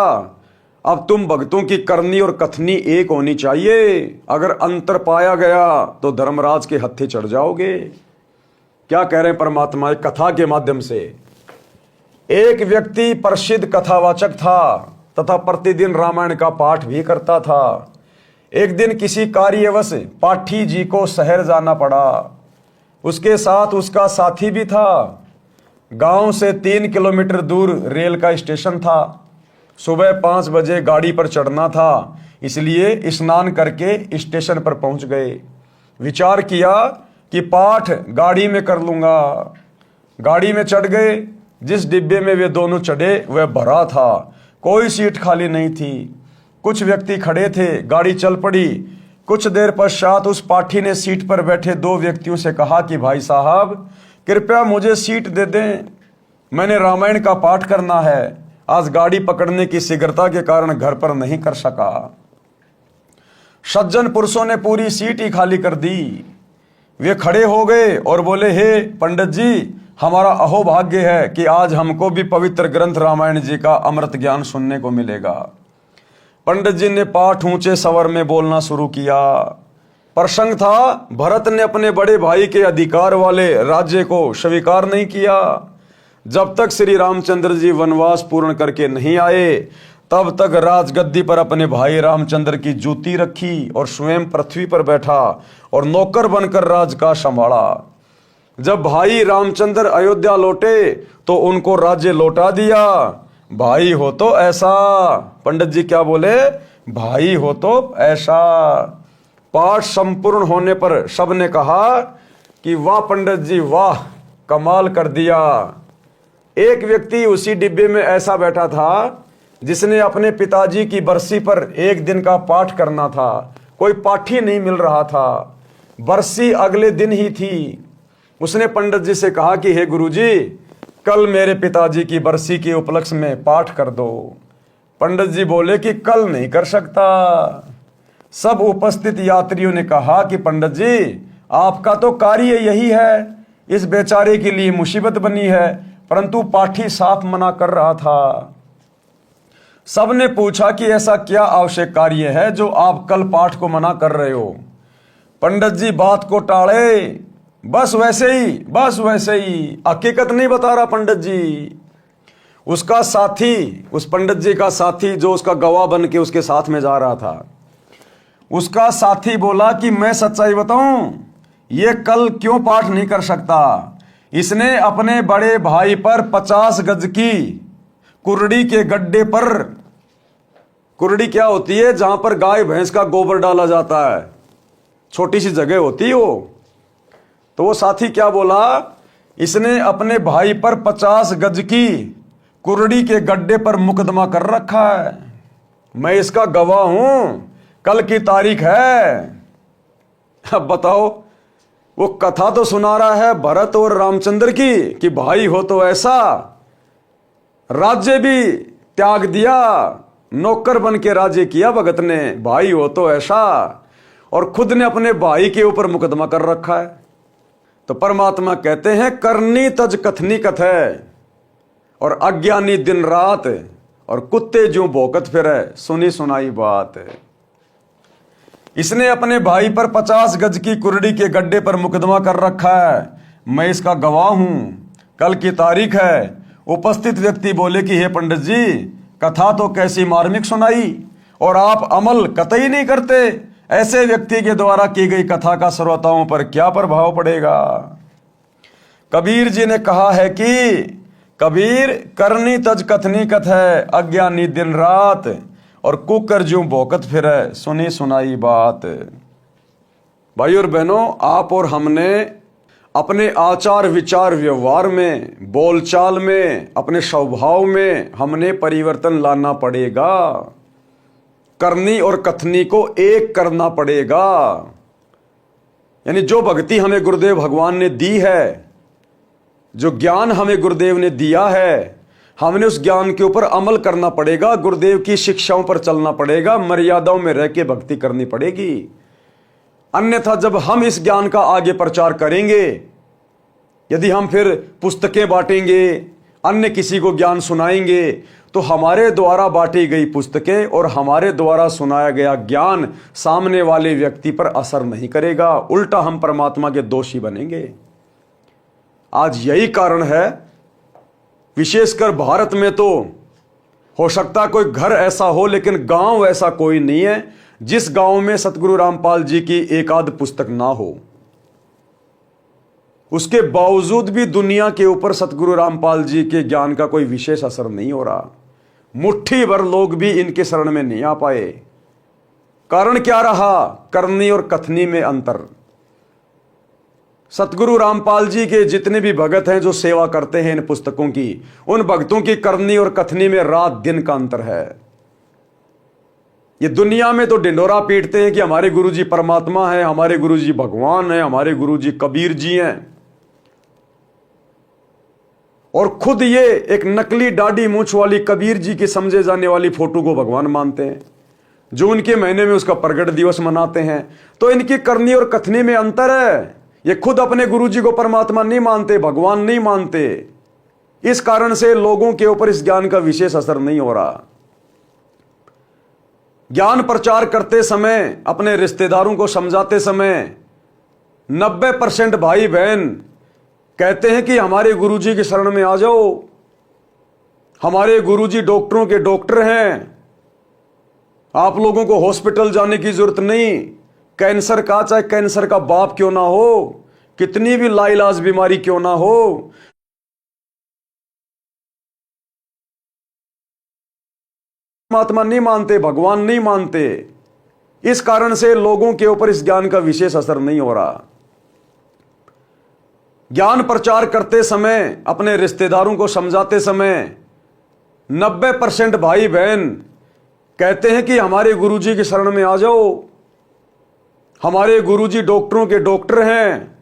अब तुम भक्तों की करनी और कथनी एक होनी चाहिए। अगर अंतर पाया गया तो धर्मराज के हत्थे चढ़ जाओगे। क्या कह रहे हैं परमात्मा? एक कथा के माध्यम से। एक व्यक्ति प्रसिद्ध कथावाचक था तथा प्रतिदिन रामायण का पाठ भी करता था। एक दिन किसी कार्यवश पाठी जी को शहर जाना पड़ा। उसके साथ उसका साथी भी था। गांव से 3 किलोमीटर दूर रेल का स्टेशन था। सुबह 5 बजे गाड़ी पर चढ़ना था, इसलिए स्नान करके स्टेशन पर पहुंच गए। विचार किया कि पाठ गाड़ी में कर लूंगा। गाड़ी में चढ़ गए। जिस डिब्बे में वे दोनों चढ़े वह भरा था, कोई सीट खाली नहीं थी। कुछ व्यक्ति खड़े थे। गाड़ी चल पड़ी। कुछ देर पश्चात उस पाठी ने सीट पर बैठे 2 व्यक्तियों से कहा कि भाई साहब कृपया मुझे सीट दे दें, मैंने रामायण का पाठ करना है, आज गाड़ी पकड़ने की शीघ्रता के कारण घर पर नहीं कर सका। सज्जन पुरुषों ने पूरी सीट ही खाली कर दी। वे खड़े हो गए और बोले, हे पंडित जी, हमारा अहोभाग्य है कि आज हमको भी पवित्र ग्रंथ रामायण जी का अमृत ज्ञान सुनने को मिलेगा। पंडित जी ने पाठ ऊंचे स्वर में बोलना शुरू किया। प्रसंग था, भरत ने अपने बड़े भाई के अधिकार वाले राज्य को स्वीकार नहीं किया। जब तक श्री रामचंद्र जी वनवास पूर्ण करके नहीं आए तब तक राजगद्दी पर अपने भाई रामचंद्र की जूती रखी और स्वयं पृथ्वी पर बैठा और नौकर बनकर राज का संभाला। जब भाई रामचंद्र अयोध्या लौटे तो उनको राज्य लौटा दिया। भाई हो तो ऐसा। पंडित जी क्या बोले? भाई हो तो ऐसा। पाठ संपूर्ण होने पर सबने कहा कि वाह पंडित जी वाह, कमाल कर दिया। एक व्यक्ति उसी डिब्बे में ऐसा बैठा था जिसने अपने पिताजी की बरसी पर एक दिन का पाठ करना था। कोई पाठी नहीं मिल रहा था। बरसी अगले दिन ही थी। उसने पंडित जी से कहा कि हे गुरुजी, कल मेरे पिताजी की बरसी के उपलक्ष्य में पाठ कर दो। पंडित जी बोले कि कल नहीं कर सकता। सब उपस्थित यात्रियों ने कहा कि पंडित जी, आपका तो कार्य यही है, इस बेचारे के लिए मुसीबत बनी है, परंतु पाठी साफ मना कर रहा था। सबने पूछा कि ऐसा क्या आवश्यक कार्य है जो आप कल पाठ को मना कर रहे हो? पंडित जी बात को टाले, बस वैसे ही, हकीकत नहीं बता रहा पंडित जी। उसका साथी, उस पंडित जी का साथी जो उसका गवाह बन के उसके साथ में जा रहा था, उसका साथी बोला कि मैं सच्चाई बताऊं, ये कल क्यों पाठ नहीं कर सकता? इसने अपने बड़े भाई पर 50 गज की कुर्डी के गड्ढे पर, कुर्डी क्या होती है? जहां पर गाय भैंस का गोबर डाला जाता है, छोटी सी जगह होती है वो। तो वो साथी क्या बोला? इसने अपने भाई पर 50 गज की कुर्डी के गड्ढे पर मुकदमा कर रखा है। मैं इसका गवाह हूं, कल की तारीख है। अब बताओ, वो कथा तो सुना रहा है भरत और रामचंद्र की कि भाई हो तो ऐसा, राज्य भी त्याग दिया, नौकर बन के राज्य किया भगत ने, भाई हो तो ऐसा, और खुद ने अपने भाई के ऊपर मुकदमा कर रखा है। तो परमात्मा कहते हैं करनी तज कथनी कथ है, और अज्ञानी दिन रात, और कुत्ते जो भौंकत फिरे सुनी सुनाई बात। इसने अपने भाई पर 50 गज की कुर्डी के गड्ढे पर मुकदमा कर रखा है। मैं इसका गवाह हूं, कल की तारीख है। उपस्थित व्यक्ति बोले कि हे पंडित जी, कथा तो कैसी मार्मिक सुनाई, और आप अमल कतई नहीं करते। ऐसे व्यक्ति के द्वारा की गई कथा का श्रोताओं पर क्या प्रभाव पड़ेगा। कबीर जी ने कहा है कि कबीर करनी तज कथनी कथ है, अज्ञानी दिन रात, और कुकर ज्यों भौंकत फिरे सुनी सुनाई बात। भाई और बहनों, आप और हमने अपने आचार विचार व्यवहार में, बोलचाल में, अपने स्वभाव में हमने परिवर्तन लाना पड़ेगा। करनी और कथनी को एक करना पड़ेगा। यानी जो भक्ति हमें गुरुदेव भगवान ने दी है, जो ज्ञान हमें गुरुदेव ने दिया है, हमने उस ज्ञान के ऊपर अमल करना पड़ेगा। गुरुदेव की शिक्षाओं पर चलना पड़ेगा, मर्यादाओं में रह के भक्ति करनी पड़ेगी। अन्यथा जब हम इस ज्ञान का आगे प्रचार करेंगे, यदि हम फिर पुस्तकें बांटेंगे, अन्य किसी को ज्ञान सुनाएंगे, तो हमारे द्वारा बांटी गई पुस्तकें और हमारे द्वारा सुनाया गया ज्ञान सामने वाले व्यक्ति पर असर नहीं करेगा, उल्टा हम परमात्मा के दोषी बनेंगे। आज यही कारण है, विशेषकर भारत में तो हो सकता कोई घर ऐसा हो, लेकिन गांव ऐसा कोई नहीं है जिस गांव में सतगुरु रामपाल जी की एक आध पुस्तक ना हो। उसके बावजूद भी दुनिया के ऊपर सतगुरु रामपाल जी के ज्ञान का कोई विशेष असर नहीं हो रहा। मुट्ठी भर लोग भी इनके शरण में नहीं आ पाए। कारण क्या रहा? करनी और कथनी में अंतर। सतगुरु रामपाल जी के जितने भी भगत हैं जो सेवा करते हैं इन पुस्तकों की, उन भक्तों की करनी और कथनी में रात दिन का अंतर है। ये दुनिया में तो ढिंडोरा पीटते हैं कि हमारे गुरुजी परमात्मा है, हमारे गुरुजी भगवान है, हमारे गुरुजी कबीर जी हैं, और खुद ये एक नकली दाढ़ी मूंछ वाली कबीर जी की समझे जाने वाली फोटो को भगवान मानते हैं, जो उनके महीने में उसका प्रगट दिवस मनाते हैं। तो इनकी करनी और कथनी में अंतर है। ये खुद अपने गुरुजी को परमात्मा नहीं मानते, भगवान नहीं मानते। इस कारण से लोगों के ऊपर इस ज्ञान का विशेष असर नहीं हो रहा। ज्ञान प्रचार करते समय, अपने रिश्तेदारों को समझाते समय 90% भाई बहन कहते हैं कि हमारे गुरुजी की शरण में आ जाओ, हमारे गुरुजी डॉक्टरों के डॉक्टर हैं, आप लोगों को हॉस्पिटल जाने की जरूरत नहीं। कैंसर का, चाहे कैंसर का बाप क्यों ना हो, कितनी भी लाइलाज बीमारी क्यों ना हो, परमात्मा नहीं मानते, भगवान नहीं मानते। इस कारण से लोगों के ऊपर इस ज्ञान का विशेष असर नहीं हो रहा। ज्ञान प्रचार करते समय, अपने रिश्तेदारों को समझाते समय 90% भाई बहन कहते हैं कि हमारे गुरुजी की शरण में आ जाओ, हमारे गुरुजी डॉक्टरों के डॉक्टर हैं,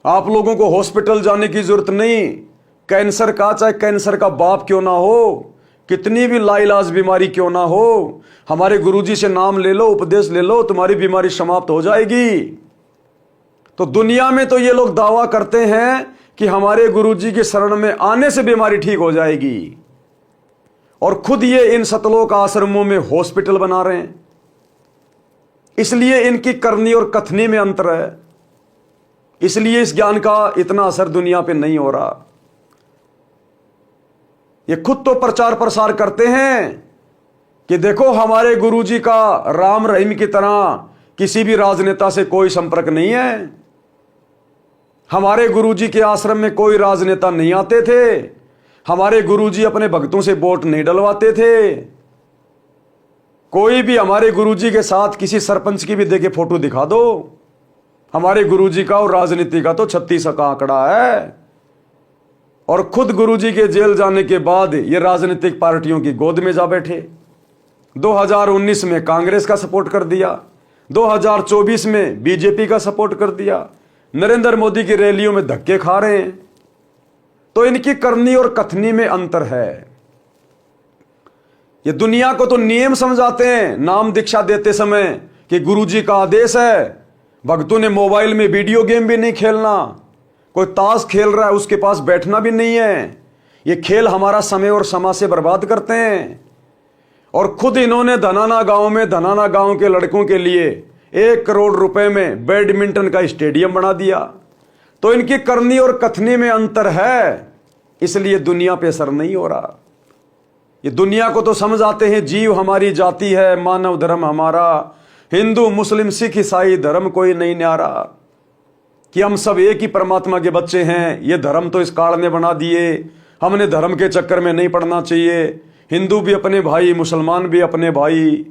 आप लोगों को हॉस्पिटल जाने की जरूरत नहीं। कैंसर का, चाहे कैंसर का बाप क्यों ना हो, कितनी भी लाइलाज बीमारी क्यों ना हो, हमारे गुरुजी से नाम ले लो, उपदेश ले लो, तुम्हारी बीमारी समाप्त हो जाएगी। तो दुनिया में तो ये लोग दावा करते हैं कि हमारे गुरुजी के शरण में आने से बीमारी ठीक हो जाएगी, और खुद ये इन सतलोक आश्रमों में हॉस्पिटल बना रहे हैं। इसलिए इनकी करनी और कथनी में अंतर है। इसलिए इस ज्ञान का इतना असर दुनिया पे नहीं हो रहा। ये खुद तो प्रचार प्रसार करते हैं कि देखो हमारे गुरुजी का राम रहीम की तरह किसी भी राजनेता से कोई संपर्क नहीं है, हमारे गुरुजी के आश्रम में कोई राजनेता नहीं आते थे, हमारे गुरुजी अपने भक्तों से वोट नहीं डलवाते थे, कोई भी हमारे गुरुजी के साथ किसी सरपंच की भी देके फोटो दिखा दो, हमारे गुरुजी का और राजनीति का तो 36 का आंकड़ा है। और खुद गुरुजी के जेल जाने के बाद ये राजनीतिक पार्टियों की गोद में जा बैठे। 2019 में कांग्रेस का सपोर्ट कर दिया, 2024 में बीजेपी का सपोर्ट कर दिया, नरेंद्र मोदी की रैलियों में धक्के खा रहे हैं। तो इनकी करनी और कथनी में अंतर है। ये दुनिया को तो नियम समझाते हैं नाम दीक्षा देते समय कि गुरुजी का आदेश है। भक्तों ने मोबाइल में वीडियो गेम भी नहीं खेलना, कोई ताश खेल रहा है उसके पास बैठना भी नहीं है। ये खेल हमारा समय और समाज से बर्बाद करते हैं। और खुद इन्होंने धनाना गांव में धनाना गांव के लड़कों के लिए 1 करोड़ रुपए में बैडमिंटन का स्टेडियम बना दिया। तो इनकी करनी और कथनी में अंतर है, इसलिए दुनिया पे असर नहीं हो रहा। ये दुनिया को तो समझ आते हैं जीव हमारी जाति है, मानव धर्म हमारा, हिंदू मुस्लिम सिख ईसाई धर्म कोई नहीं न्यारा, कि हम सब एक ही परमात्मा के बच्चे हैं। ये धर्म तो इस काल ने बना दिए, हमने धर्म के चक्कर में नहीं पड़ना चाहिए। हिंदू भी अपने भाई, मुसलमान भी अपने भाई।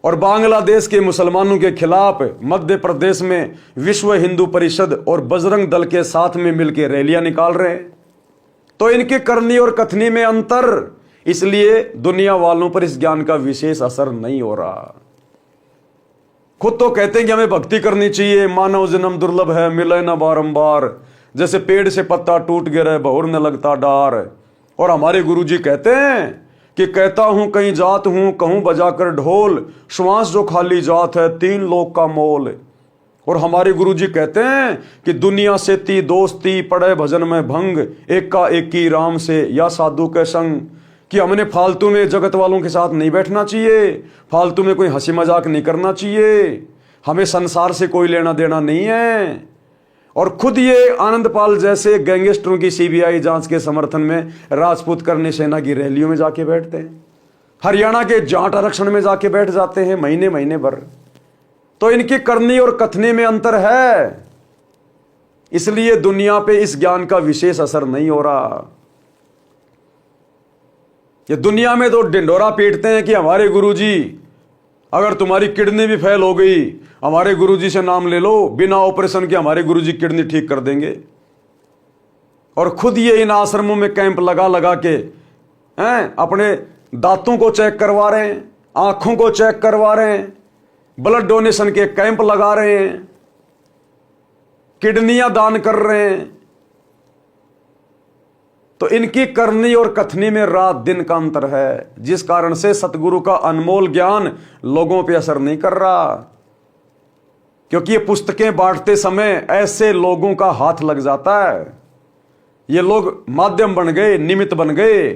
और बांग्लादेश के मुसलमानों के खिलाफ मध्य प्रदेश में विश्व हिंदू परिषद और बजरंग दल के साथ में मिलकर रैलियां निकाल रहे हैं। तो इनकी करनी और कथनी में अंतर, इसलिए दुनिया वालों पर इस ज्ञान का विशेष असर नहीं हो रहा। खुद तो कहते हैं कि हमें भक्ति करनी चाहिए, मानव जन्म दुर्लभ है, मिले न बारंबार, जैसे पेड़ से पत्ता टूट गिरे बहुर न लगता डार। और हमारे गुरुजी कहते हैं कि कहता हूं कहीं जात हूं, कहूं बजाकर ढोल, श्वास जो खाली जात है 3 लोक का मोल। और हमारे गुरुजी कहते हैं कि दुनिया से ती दोस्ती, पड़े भजन में भंग, एक का एक की राम से या साधु के संग। कि हमने फालतू में जगत वालों के साथ नहीं बैठना चाहिए, फालतू में कोई हंसी मजाक नहीं करना चाहिए, हमें संसार से कोई लेना देना नहीं है। और खुद ये आनंदपाल जैसे गैंगस्टरों की सीबीआई जांच के समर्थन में राजपूत करनी सेना की रैलियों में जाके बैठते हैं, हरियाणा के जाट आरक्षण में जाके बैठ जाते हैं महीने महीने भर। तो इनकी करनी और कथनी में अंतर है, इसलिए दुनिया पे इस ज्ञान का विशेष असर नहीं हो रहा। ये दुनिया में तो ढिंढोरा पीटते हैं कि हमारे गुरुजी, अगर तुम्हारी किडनी भी फेल हो गई हमारे गुरुजी से नाम ले लो, बिना ऑपरेशन के हमारे गुरुजी किडनी ठीक कर देंगे। और खुद ये इन आश्रमों में कैंप लगा लगा के अपने दांतों को चेक करवा रहे हैं, आंखों को चेक करवा रहे हैं, ब्लड डोनेशन के कैंप लगा रहे हैं, किडनियां दान कर रहे हैं। तो इनकी करनी और कथनी में रात दिन का अंतर है, जिस कारण से सतगुरु का अनमोल ज्ञान लोगों पे असर नहीं कर रहा। क्योंकि ये पुस्तकें बांटते समय ऐसे लोगों का हाथ लग जाता है, ये लोग माध्यम बन गए, निमित्त बन गए।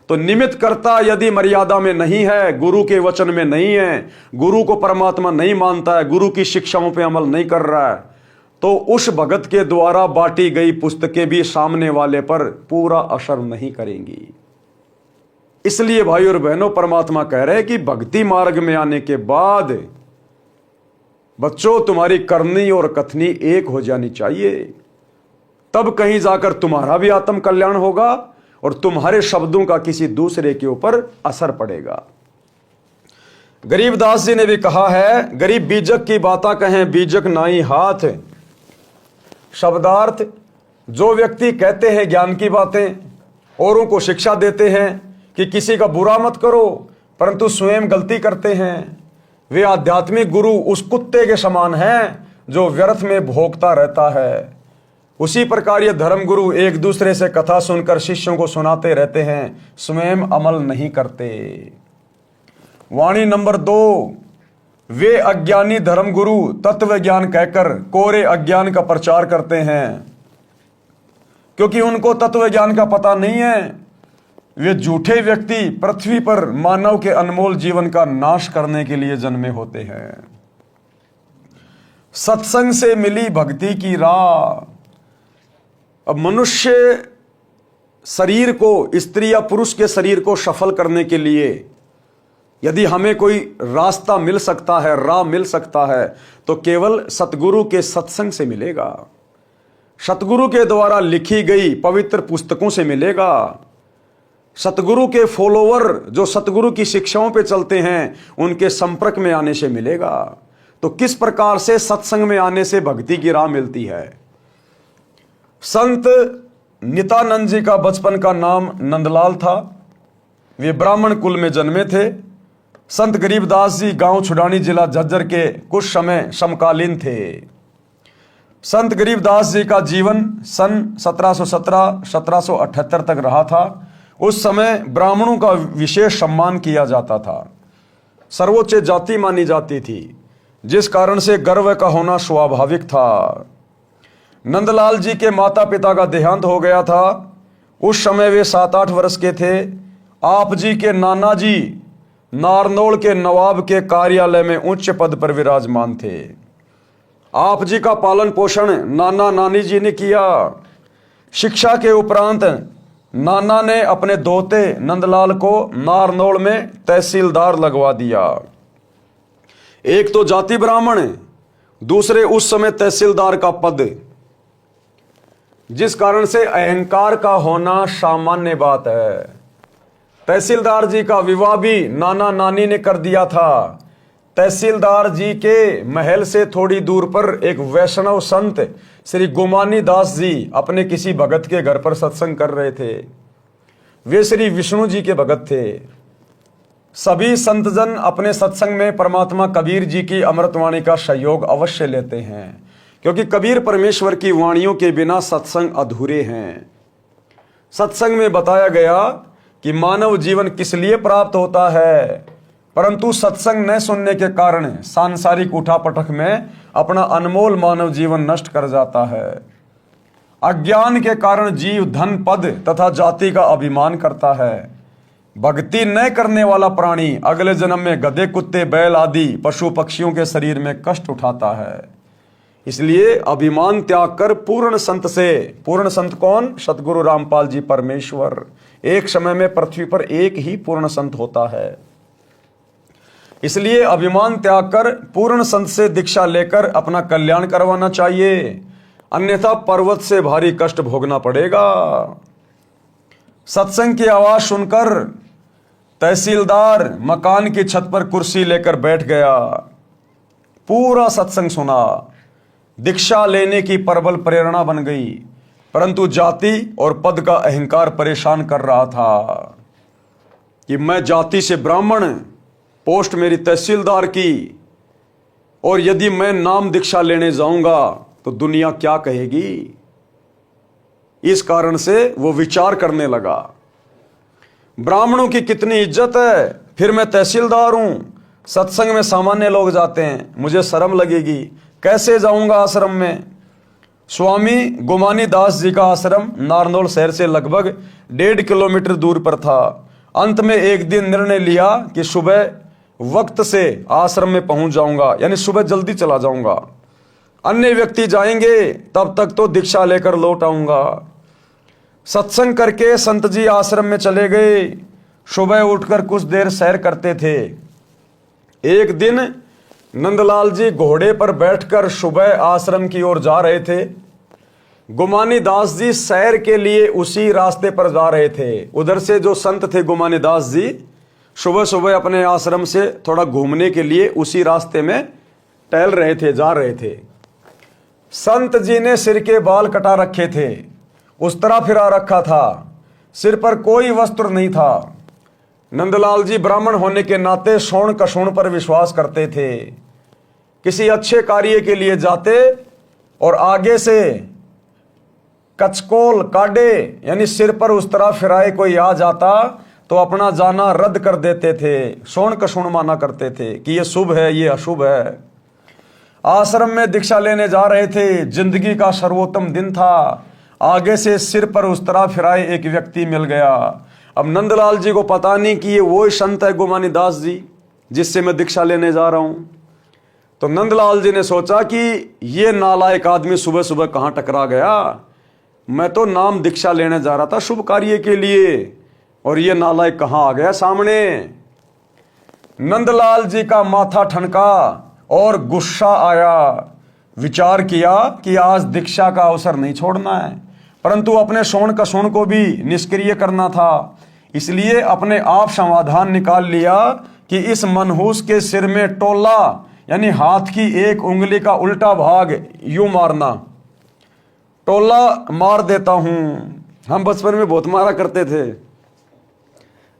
तो निमित्त करता यदि मर्यादा में नहीं है, गुरु के वचन में नहीं है, गुरु को परमात्मा नहीं मानता है, गुरु की शिक्षाओं पे अमल नहीं कर रहा है, तो उस भगत के द्वारा बांटी गई पुस्तकें भी सामने वाले पर पूरा असर नहीं करेंगी। इसलिए भाई और बहनों, परमात्मा कह रहे हैं कि भक्ति मार्ग में आने के बाद बच्चों तुम्हारी करनी और कथनी एक हो जानी चाहिए, तब कहीं जाकर तुम्हारा भी आत्म कल्याण होगा और तुम्हारे शब्दों का किसी दूसरे के ऊपर असर पड़ेगा। गरीबदास जी ने भी कहा है, गरीब बीजक की बातें कहें बीजक नाई हाथ। शब्दार्थ, जो व्यक्ति कहते हैं ज्ञान की बातें, औरों को शिक्षा देते हैं कि किसी का बुरा मत करो, परंतु स्वयं गलती करते हैं, वे आध्यात्मिक गुरु उस कुत्ते के समान हैं जो व्यर्थ में भोगता रहता है। उसी प्रकार ये धर्म गुरु एक दूसरे से कथा सुनकर शिष्यों को सुनाते रहते हैं, स्वयं अमल नहीं करते। वाणी नंबर 2, वे अज्ञानी धर्मगुरु तत्व ज्ञान कहकर कोरे अज्ञान का प्रचार करते हैं, क्योंकि उनको तत्व ज्ञान का पता नहीं है। वे झूठे व्यक्ति पृथ्वी पर मानव के अनमोल जीवन का नाश करने के लिए जन्मे होते हैं। सत्संग से मिली भक्ति की राह। अब मनुष्य शरीर को, स्त्री या पुरुष के शरीर को सफल करने के लिए यदि हमें कोई रास्ता मिल सकता है, राह मिल सकता है, तो केवल सतगुरु के सत्संग से मिलेगा, सतगुरु के द्वारा लिखी गई पवित्र पुस्तकों से मिलेगा, सतगुरु के फॉलोवर जो सतगुरु की शिक्षाओं पे चलते हैं उनके संपर्क में आने से मिलेगा। तो किस प्रकार से सत्संग में आने से भक्ति की राह मिलती है। संत नित्यानंद जी का बचपन का नाम नंदलाल था। वे ब्राह्मण कुल में जन्मे थे। संत गरीबदास जी गांव छुड़ानी जिला झज्जर के कुछ समय समकालीन थे। संत गरीबदास जी का जीवन सन 1717-1778 तक रहा था। उस समय ब्राह्मणों का विशेष सम्मान किया जाता था, सर्वोच्च जाति मानी जाती थी, जिस कारण से गर्व का होना स्वाभाविक था। नंदलाल जी के माता पिता का देहांत हो गया था। उस समय वे 7-8 वर्ष के थे। आप जी के नाना जी नारनौल के नवाब के कार्यालय में उच्च पद पर विराजमान थे। आप जी का पालन पोषण नाना नानी जी ने किया। शिक्षा के उपरांत नाना ने अपने दोते नंदलाल को नारनौल में तहसीलदार लगवा दिया। एक तो जाति ब्राह्मण, दूसरे उस समय तहसीलदार का पद, जिस कारण से अहंकार का होना सामान्य बात है। तहसीलदार जी का विवाह भी नाना नानी ने कर दिया था। तहसीलदार जी के महल से थोड़ी दूर पर एक वैष्णव संत श्री गुमानी दास जी अपने किसी भगत के घर पर सत्संग कर रहे थे। वे श्री विष्णु जी के भगत थे। सभी संतजन अपने सत्संग में परमात्मा कबीर जी की अमृतवाणी का सहयोग अवश्य लेते हैं, क्योंकि कबीर परमेश्वर की वाणियों के बिना सत्संग अधूरे हैं। सत्संग में बताया गया कि मानव जीवन किस लिए प्राप्त होता है, परंतु सत्संग न सुनने के कारण सांसारिक उठापटक में अपना अनमोल मानव जीवन नष्ट कर जाता है। अज्ञान के कारण जीव धन पद तथा जाति का अभिमान करता है। भक्ति न करने वाला प्राणी अगले जन्म में गधे, कुत्ते, बैल आदि पशु पक्षियों के शरीर में कष्ट उठाता है। इसलिए अभिमान त्याग कर पूर्ण संत से, पूर्ण संत कौन? सतगुरु रामपाल जी परमेश्वर। एक समय में पृथ्वी पर एक ही पूर्ण संत होता है। इसलिए अभिमान त्याग कर पूर्ण संत से दीक्षा लेकर अपना कल्याण करवाना चाहिए, अन्यथा पर्वत से भारी कष्ट भोगना पड़ेगा। सत्संग की आवाज सुनकर तहसीलदार मकान की छत पर कुर्सी लेकर बैठ गया। पूरा सत्संग सुना। दीक्षा लेने की प्रबल प्रेरणा बन गई, परंतु जाति और पद का अहंकार परेशान कर रहा था कि मैं जाति से ब्राह्मण, पोस्ट मेरी तहसीलदार की, और यदि मैं नाम दीक्षा लेने जाऊंगा तो दुनिया क्या कहेगी। इस कारण से वो विचार करने लगा, ब्राह्मणों की कितनी इज्जत है, फिर मैं तहसीलदार हूं, सत्संग में सामान्य लोग जाते हैं, मुझे शर्म लगेगी, कैसे जाऊंगा आश्रम में। स्वामी गुमानी दास जी का आश्रम नारनौल शहर से लगभग 1.5 किलोमीटर दूर पर था। अंत में एक दिन निर्णय लिया कि सुबह वक्त से आश्रम में पहुंच जाऊंगा, यानी सुबह जल्दी चला जाऊंगा। अन्य व्यक्ति जाएंगे, तब तक तो दीक्षा लेकर लौट आऊंगा। सत्संग करके संत जी आश्रम में चले गए। सुबह उठकर कुछ देर सैर करते थे। एक दिन नंदलाल जी घोड़े पर बैठकर सुबह आश्रम की ओर जा रहे थे। गुमानी दास जी सैर के लिए उसी रास्ते पर जा रहे थे। उधर से जो संत थे गुमानी दास जी, सुबह सुबह अपने आश्रम से थोड़ा घूमने के लिए उसी रास्ते में टहल रहे थे, जा रहे थे। संत जी ने सिर के बाल कटा रखे थे, उस तरह फिरा रखा था, सिर पर कोई वस्त्र नहीं था। नंदलाल जी ब्राह्मण होने के नाते शोण कशोण पर विश्वास करते थे। किसी अच्छे कार्य के लिए जाते और आगे से कचकोल काटे, यानी सिर पर उस तरह फिराए कोई आ जाता तो अपना जाना रद्द कर देते थे। शोण कशोण माना करते थे कि ये शुभ है, ये अशुभ है। आश्रम में दीक्षा लेने जा रहे थे। जिंदगी का सर्वोत्तम दिन था। आगे से सिर पर उस तरह फिराए एक व्यक्ति मिल गया। अब नंदलाल जी को पता नहीं कि ये वो संत है गुमानी दास जी जिससे मैं दीक्षा लेने जा रहा हूं। तो नंदलाल जी ने सोचा कि ये नालायक आदमी सुबह सुबह कहां टकरा गया। मैं तो नाम दीक्षा लेने जा रहा था शुभ कार्य के लिए, और ये नालायक कहां आ गया सामने। नंदलाल जी का माथा ठनका और गुस्सा आया। विचार किया कि आज दीक्षा का अवसर नहीं छोड़ना है, परंतु अपने शोण कशोण को भी निष्क्रिय करना था। इसलिए अपने आप समाधान निकाल लिया कि इस मनहूस के सिर में टोला, यानी हाथ की एक उंगली का उल्टा भाग यूं मारना, टोला मार देता हूं। हम बचपन में बहुत मारा करते थे।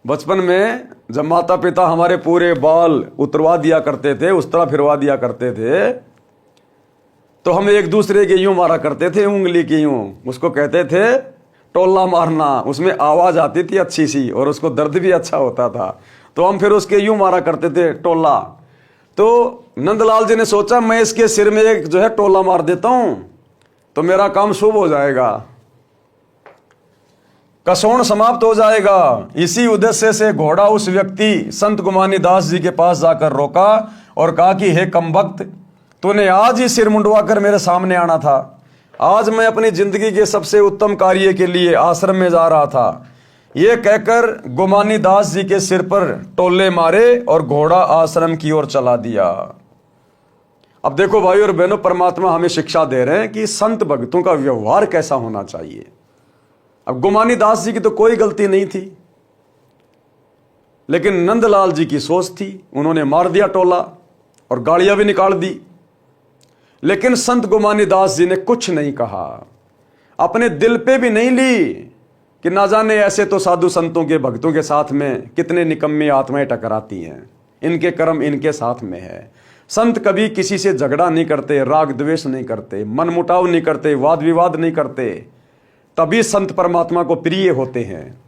बचपन में जब माता पिता हमारे पूरे बाल उतरवा दिया करते थे, उस तरह फिरवा दिया करते थे, तो हम एक दूसरे के यूं मारा करते थे, उंगली की यूं। उसको कहते थे टोला मारना। उसमें आवाज आती थी अच्छी सी और उसको दर्द भी अच्छा होता था, तो हम फिर उसके यूं मारा करते थे टोला। तो नंदलाल जी ने सोचा मैं इसके सिर में एक जो है टोला मार देता हूं तो मेरा काम शुभ हो जाएगा, कसौण समाप्त हो जाएगा। इसी उद्देश्य से घोड़ा उस व्यक्ति संत गुमानी दास जी के पास जाकर रोका और कहा कि हे कमबख्त, तूने आज ही सिर मुंडवा कर मेरे सामने आना था। आज मैं अपनी जिंदगी के सबसे उत्तम कार्य के लिए आश्रम में जा रहा था। यह कहकर गुमानी दास जी के सिर पर टोले मारे और घोड़ा आश्रम की ओर चला दिया। अब देखो भाई और बहनों, परमात्मा हमें शिक्षा दे रहे हैं कि संत भक्तों का व्यवहार कैसा होना चाहिए। अब गुमानी दास जी की तो कोई गलती नहीं थी, लेकिन नंदलाल जी की सोच थी। उन्होंने मार दिया टोला और गाड़ियां भी निकाल दी, लेकिन संत गुमानी दास जी ने कुछ नहीं कहा, अपने दिल पे भी नहीं ली कि ना जाने ऐसे तो साधु संतों के भक्तों के साथ में कितने निकम्मी आत्माएं टकराती हैं, इनके कर्म इनके साथ में है। संत कभी किसी से झगड़ा नहीं करते, राग द्वेष नहीं करते, मनमुटाव नहीं करते, वाद विवाद नहीं करते, तभी संत परमात्मा को प्रिय होते हैं।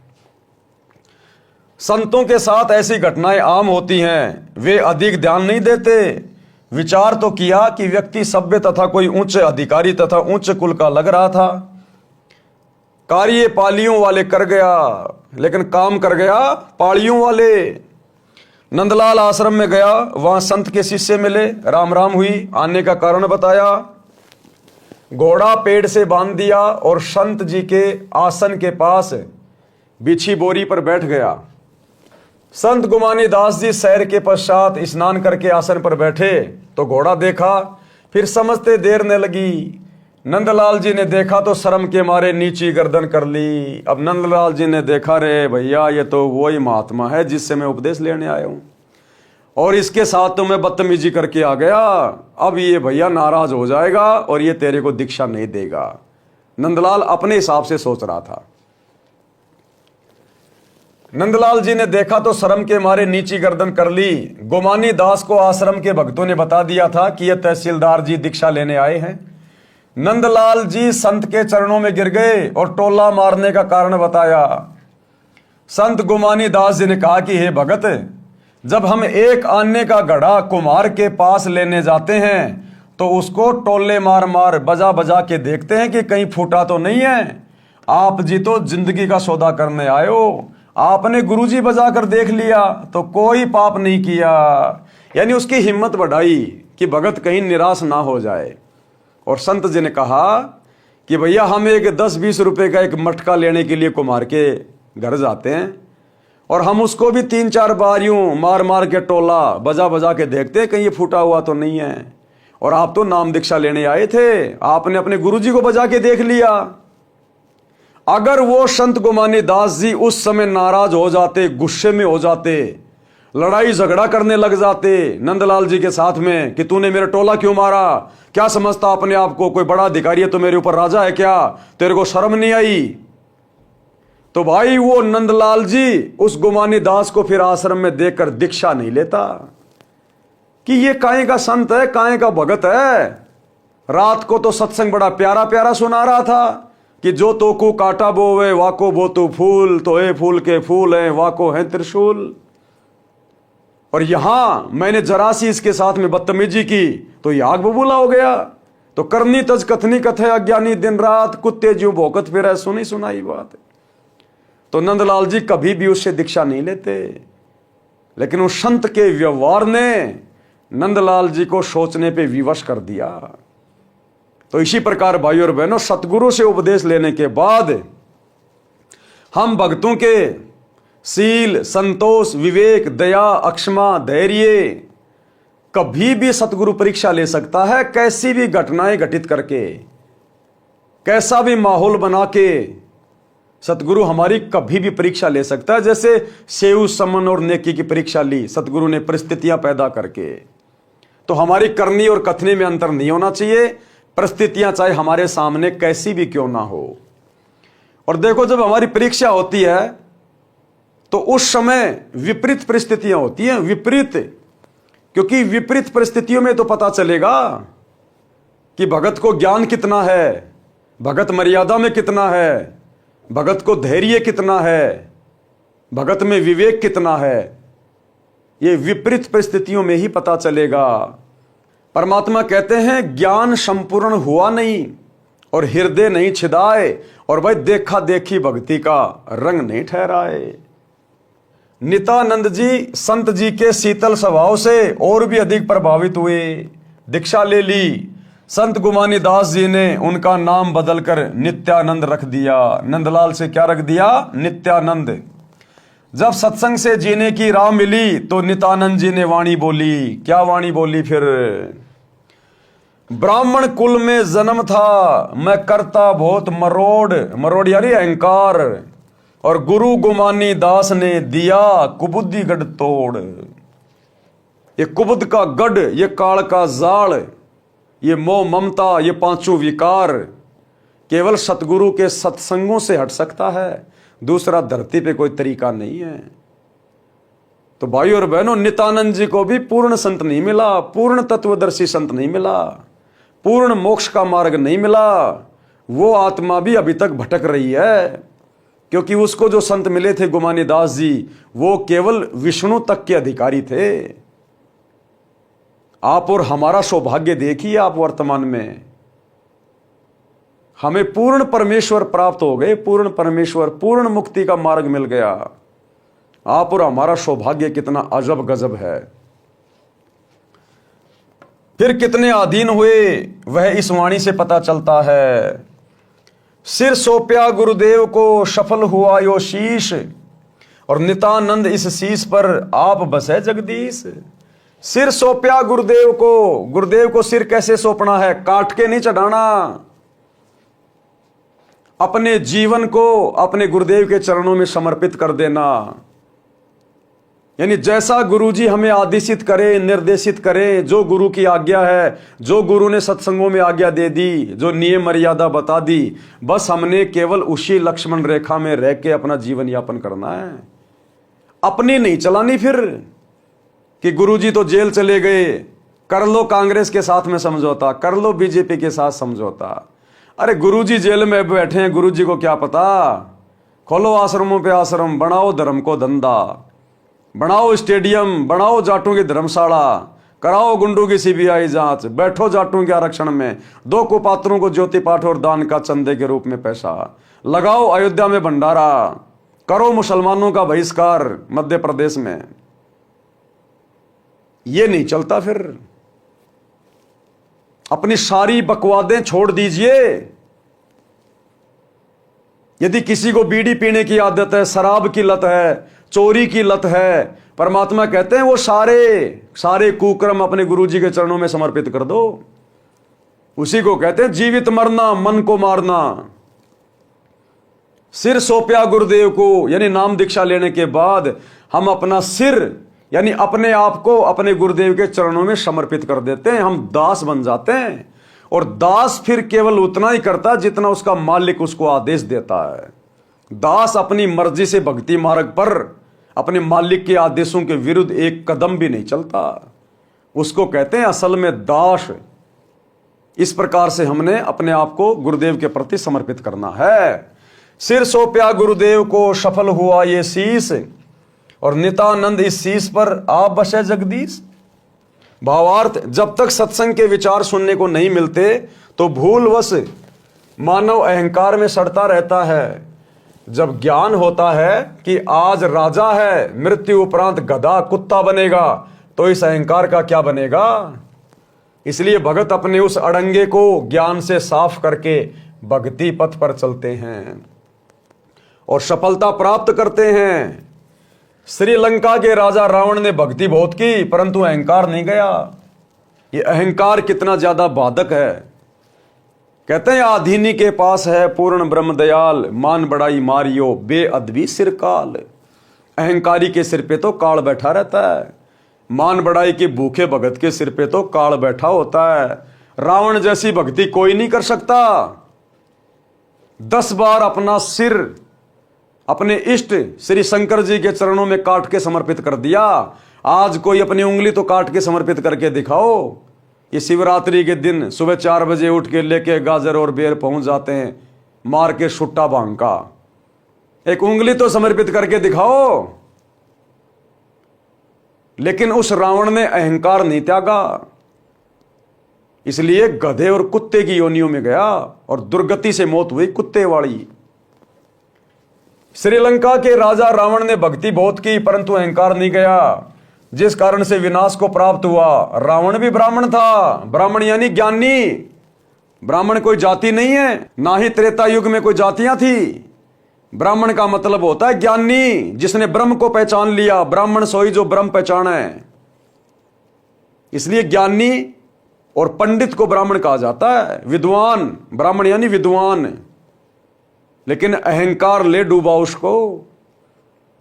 संतों के साथ ऐसी घटनाएं आम होती हैं, वे अधिक ध्यान नहीं देते। विचार तो किया कि व्यक्ति सभ्य तथा कोई उच्च अधिकारी तथा उच्च कुल का लग रहा था, कार्य पालियों वाले कर गया, लेकिन काम कर गया पालियों वाले। नंदलाल आश्रम में गया, वहां संत के शिष्य मिले, राम राम हुई, आने का कारण बताया, घोड़ा पेड़ से बांध दिया और संत जी के आसन के पास बिछी बोरी पर बैठ गया। संत गुमानी दास जी सैर के पश्चात स्नान करके आसन पर बैठे तो घोड़ा देखा, फिर समझते देर न लगी। नंदलाल जी ने देखा तो शर्म के मारे नीची गर्दन कर ली। अब नंदलाल जी ने देखा, रे भैया ये तो वही महात्मा है जिससे मैं उपदेश लेने आया हूं, और इसके साथ तो मैं बदतमीजी करके आ गया। अब ये भैया नाराज हो जाएगा और ये तेरे को दीक्षा नहीं देगा। नंदलाल अपने हिसाब से सोच रहा था। नंदलाल जी ने देखा तो शर्म के मारे नीची गर्दन कर ली। गुमानी दास को आश्रम के भक्तों ने बता दिया था कि ये तहसीलदार जी दीक्षा लेने आए हैं। नंदलाल जी संत के चरणों में गिर गए और टोला मारने का कारण बताया। संत गुमानी दास जी ने कहा कि हे भगत, जब हम एक आने का घड़ा कुम्हार के पास लेने जाते हैं तो उसको टोले मार मार बजा बजा के देखते हैं कि कहीं फूटा तो नहीं है। आप जी तो जिंदगी का सौदा करने आए हो, आपने गुरुजी बजा कर देख लिया तो कोई पाप नहीं किया। यानी उसकी हिम्मत बढ़ाई कि भगत कहीं निराश ना हो जाए। और संत जी ने कहा कि भैया हम एक 10-20 रुपए का एक मटका लेने के लिए कुम्हार के घर जाते हैं और हम उसको भी 3-4 बार यूं मार मार के टोला बजा बजा के देखते हैं कहीं ये फूटा हुआ तो नहीं है। और आप तो नाम दीक्षा लेने आए थे, आपने अपने गुरुजी को बजा के देख लिया। अगर वो संत गुमानी दास जी उस समय नाराज हो जाते, गुस्से में हो जाते, लड़ाई झगड़ा करने लग जाते नंदलाल जी के साथ में कि तूने मेरा टोला क्यों मारा, क्या समझता अपने आप को, कोई बड़ा अधिकारी है तो मेरे ऊपर राजा है क्या, तेरे को शर्म नहीं आई, तो भाई वो नंदलाल जी उस गुमानी दास को फिर आश्रम में देखकर दीक्षा नहीं लेता कि ये काहे का संत है, काहे का भगत है। रात को तो सत्संग बड़ा प्यारा प्यारा सुना रहा था कि जो तो को काटा बोवे वाको बो तू फूल, तो ए फूल के फूल है वाको है त्रिशूल। और यहां मैंने जरा सी इसके साथ में बदतमीजी की तो ये आग बबूला हो गया। तो करनी तज कथनी कथे अज्ञानी दिन रात, कुत्ते ज्यों भौंकत फिरे सुनी सुनाई बात। तो नंदलाल जी कभी भी उससे दीक्षा नहीं लेते, लेकिन उस संत के व्यवहार ने नंदलाल जी को सोचने पे विवश कर दिया। तो इसी प्रकार भाइयों और बहनों, सतगुरु से उपदेश लेने के बाद हम भक्तों के शील, संतोष, विवेक, दया, अक्षमा, धैर्य, कभी भी सतगुरु परीक्षा ले सकता है। कैसी भी घटनाएं घटित करके, कैसा भी माहौल बना के सतगुरु हमारी कभी भी परीक्षा ले सकता है। जैसे सेव, समन और नेकी की परीक्षा ली सतगुरु ने परिस्थितियां पैदा करके। तो हमारी करनी और कथनी में अंतर नहीं होना चाहिए, परिस्थितियां चाहे हमारे सामने कैसी भी क्यों ना हो। और देखो, जब हमारी परीक्षा होती है तो उस समय विपरीत परिस्थितियां होती हैं, विपरीत, क्योंकि विपरीत परिस्थितियों में तो पता चलेगा कि भगत को ज्ञान कितना है, भगत मर्यादा में कितना है, भगत को धैर्य कितना है, भगत में विवेक कितना है। ये विपरीत परिस्थितियों में ही पता चलेगा। परमात्मा कहते हैं ज्ञान संपूर्ण हुआ नहीं और हृदय नहीं छिदाए, और भाई देखा देखी भक्ति का रंग नहीं ठहराए। नित्यानंद जी संत जी के शीतल स्वभाव से और भी अधिक प्रभावित हुए, दीक्षा ले ली। संत गुमानी दास जी ने उनका नाम बदलकर नित्यानंद रख दिया। नंदलाल से क्या रख दिया? नित्यानंद। जब सत्संग से जीने की राह मिली तो नित्यानंद जी ने वाणी बोली। क्या वाणी बोली फिर? ब्राह्मण कुल में जन्म था, मैं करता बहुत मरोड़, मरोड़ यानी अहंकार, और गुरु गुमानी दास ने दिया कुबुद्धि गढ़ तोड़। ये कुबुद्ध का गढ़, ये काल का जाल, ये मोह ममता, ये पांचों विकार केवल सतगुरु के सत्संगों से हट सकता है, दूसरा धरती पे कोई तरीका नहीं है। तो भाई और बहनों, नित्यानंद जी को भी पूर्ण संत नहीं मिला, पूर्ण तत्वदर्शी संत नहीं मिला, पूर्ण मोक्ष का मार्ग नहीं मिला। वो आत्मा भी अभी तक भटक रही है, क्योंकि उसको जो संत मिले थे गुमानी दास जी, वो केवल विष्णु तक के अधिकारी थे। आप और हमारा सौभाग्य देखिए, आप वर्तमान में हमें पूर्ण परमेश्वर प्राप्त हो गए, पूर्ण परमेश्वर, पूर्ण मुक्ति का मार्ग मिल गया। आप और हमारा सौभाग्य कितना अजब गजब है। फिर कितने अधीन हुए वह इस वाणी से पता चलता है। सिर सौंपया गुरुदेव को सफल हुआ यो शीश, और नित्यानंद इस शीश पर आप बसे जगदीश। सिर सौंपया गुरुदेव को, गुरुदेव को सिर कैसे सौंपना है? काट के नहीं चढ़ाना, अपने जीवन को अपने गुरुदेव के चरणों में समर्पित कर देना। यानी जैसा गुरुजी हमें आदेशित करे, निर्देशित करे, जो गुरु की आज्ञा है, जो गुरु ने सत्संगों में आज्ञा दे दी, जो नियम मर्यादा बता दी, बस हमने केवल उसी लक्ष्मण रेखा में रह के अपना जीवन यापन करना है। अपनी नहीं चलानी फिर कि गुरुजी तो जेल चले गए, कर लो कांग्रेस के साथ में समझौता, कर लो बीजेपी के साथ समझौता। अरे गुरुजी जेल में बैठे हैं, गुरुजी को क्या पता? खोलो आश्रमों पे आश्रम, बनाओ धर्म को धंधा, बनाओ स्टेडियम, बनाओ जाटों की धर्मशाला, कराओ गुंडों की सीबीआई जांच, बैठो जाटों के आरक्षण में, दो कुपात्रों को ज्योति पाठ और दान का चंदे के रूप में पैसा, लगाओ अयोध्या में भंडारा, करो मुसलमानों का बहिष्कार मध्य प्रदेश में। ये नहीं चलता फिर। अपनी सारी बकवादें छोड़ दीजिए। यदि किसी को बीड़ी पीने की आदत है, शराब की लत है, चोरी की लत है, परमात्मा कहते हैं वो सारे कुकर्म अपने गुरुजी के चरणों में समर्पित कर दो। उसी को कहते हैं जीवित मरना, मन को मारना। सिर सौंपया गुरुदेव को, यानी नाम दीक्षा लेने के बाद हम अपना सिर यानी अपने आप को अपने गुरुदेव के चरणों में समर्पित कर देते हैं, हम दास बन जाते हैं। और दास फिर केवल उतना ही करता है जितना उसका मालिक उसको आदेश देता है। दास अपनी मर्जी से भक्ति मार्ग पर अपने मालिक के आदेशों के विरुद्ध एक कदम भी नहीं चलता। उसको कहते हैं असल में दास। इस प्रकार से हमने अपने आप को गुरुदेव के प्रति समर्पित करना है। सिर सौंपया गुरुदेव को, सफल हुआ ये शीश, और नित्यानंद इस शीश पर आप बसे जगदीश। भावार्थ, जब तक सत्संग के विचार सुनने को नहीं मिलते तो भूलवश मानव अहंकार में सड़ता रहता है। जब ज्ञान होता है कि आज राजा है, मृत्यु उपरांत गधा कुत्ता बनेगा, तो इस अहंकार का क्या बनेगा? इसलिए भगत अपने उस अड़ंगे को ज्ञान से साफ करके भक्ति पथ पर चलते हैं और सफलता प्राप्त करते हैं। श्रीलंका के राजा रावण ने भक्ति बहुत की, परंतु अहंकार नहीं गया। ये अहंकार कितना ज्यादा बाधक है। कहते हैं आधीनी के पास है पूर्ण ब्रह्म दयाल, मान बड़ाई मारियो बेअदबी सिर काल। अहंकारी के सिर पे तो काल बैठा रहता है। मान बढ़ाई के भूखे भगत के सिर पे तो काल बैठा होता है। रावण जैसी भक्ति कोई नहीं कर सकता। 10 बार अपना सिर अपने इष्ट श्री शंकर जी के चरणों में काट के समर्पित कर दिया। आज कोई अपनी उंगली तो काट के समर्पित करके दिखाओ। ये शिवरात्रि के दिन सुबह 4 बजे उठ के लेके गाजर और बेर पहुंच जाते हैं, मार के छुट्टा भांग का। एक उंगली तो समर्पित करके दिखाओ। लेकिन उस रावण ने अहंकार नहीं त्यागा, इसलिए गधे और कुत्ते की योनियों में गया और दुर्गति से मौत हुई कुत्ते वाली। श्रीलंका के राजा रावण ने भक्ति बहुत की परंतु अहंकार नहीं गया, जिस कारण से विनाश को प्राप्त हुआ। रावण भी ब्राह्मण था, ब्राह्मण यानी ज्ञानी। ब्राह्मण कोई जाति नहीं है, ना ही त्रेता युग में कोई जातियां थी। ब्राह्मण का मतलब होता है ज्ञानी, जिसने ब्रह्म को पहचान लिया। ब्राह्मण सोई जो ब्रह्म पहचान है। इसलिए ज्ञानी और पंडित को ब्राह्मण कहा जाता है, विद्वान। ब्राह्मण यानी विद्वान। लेकिन अहंकार ले डूबा उसको।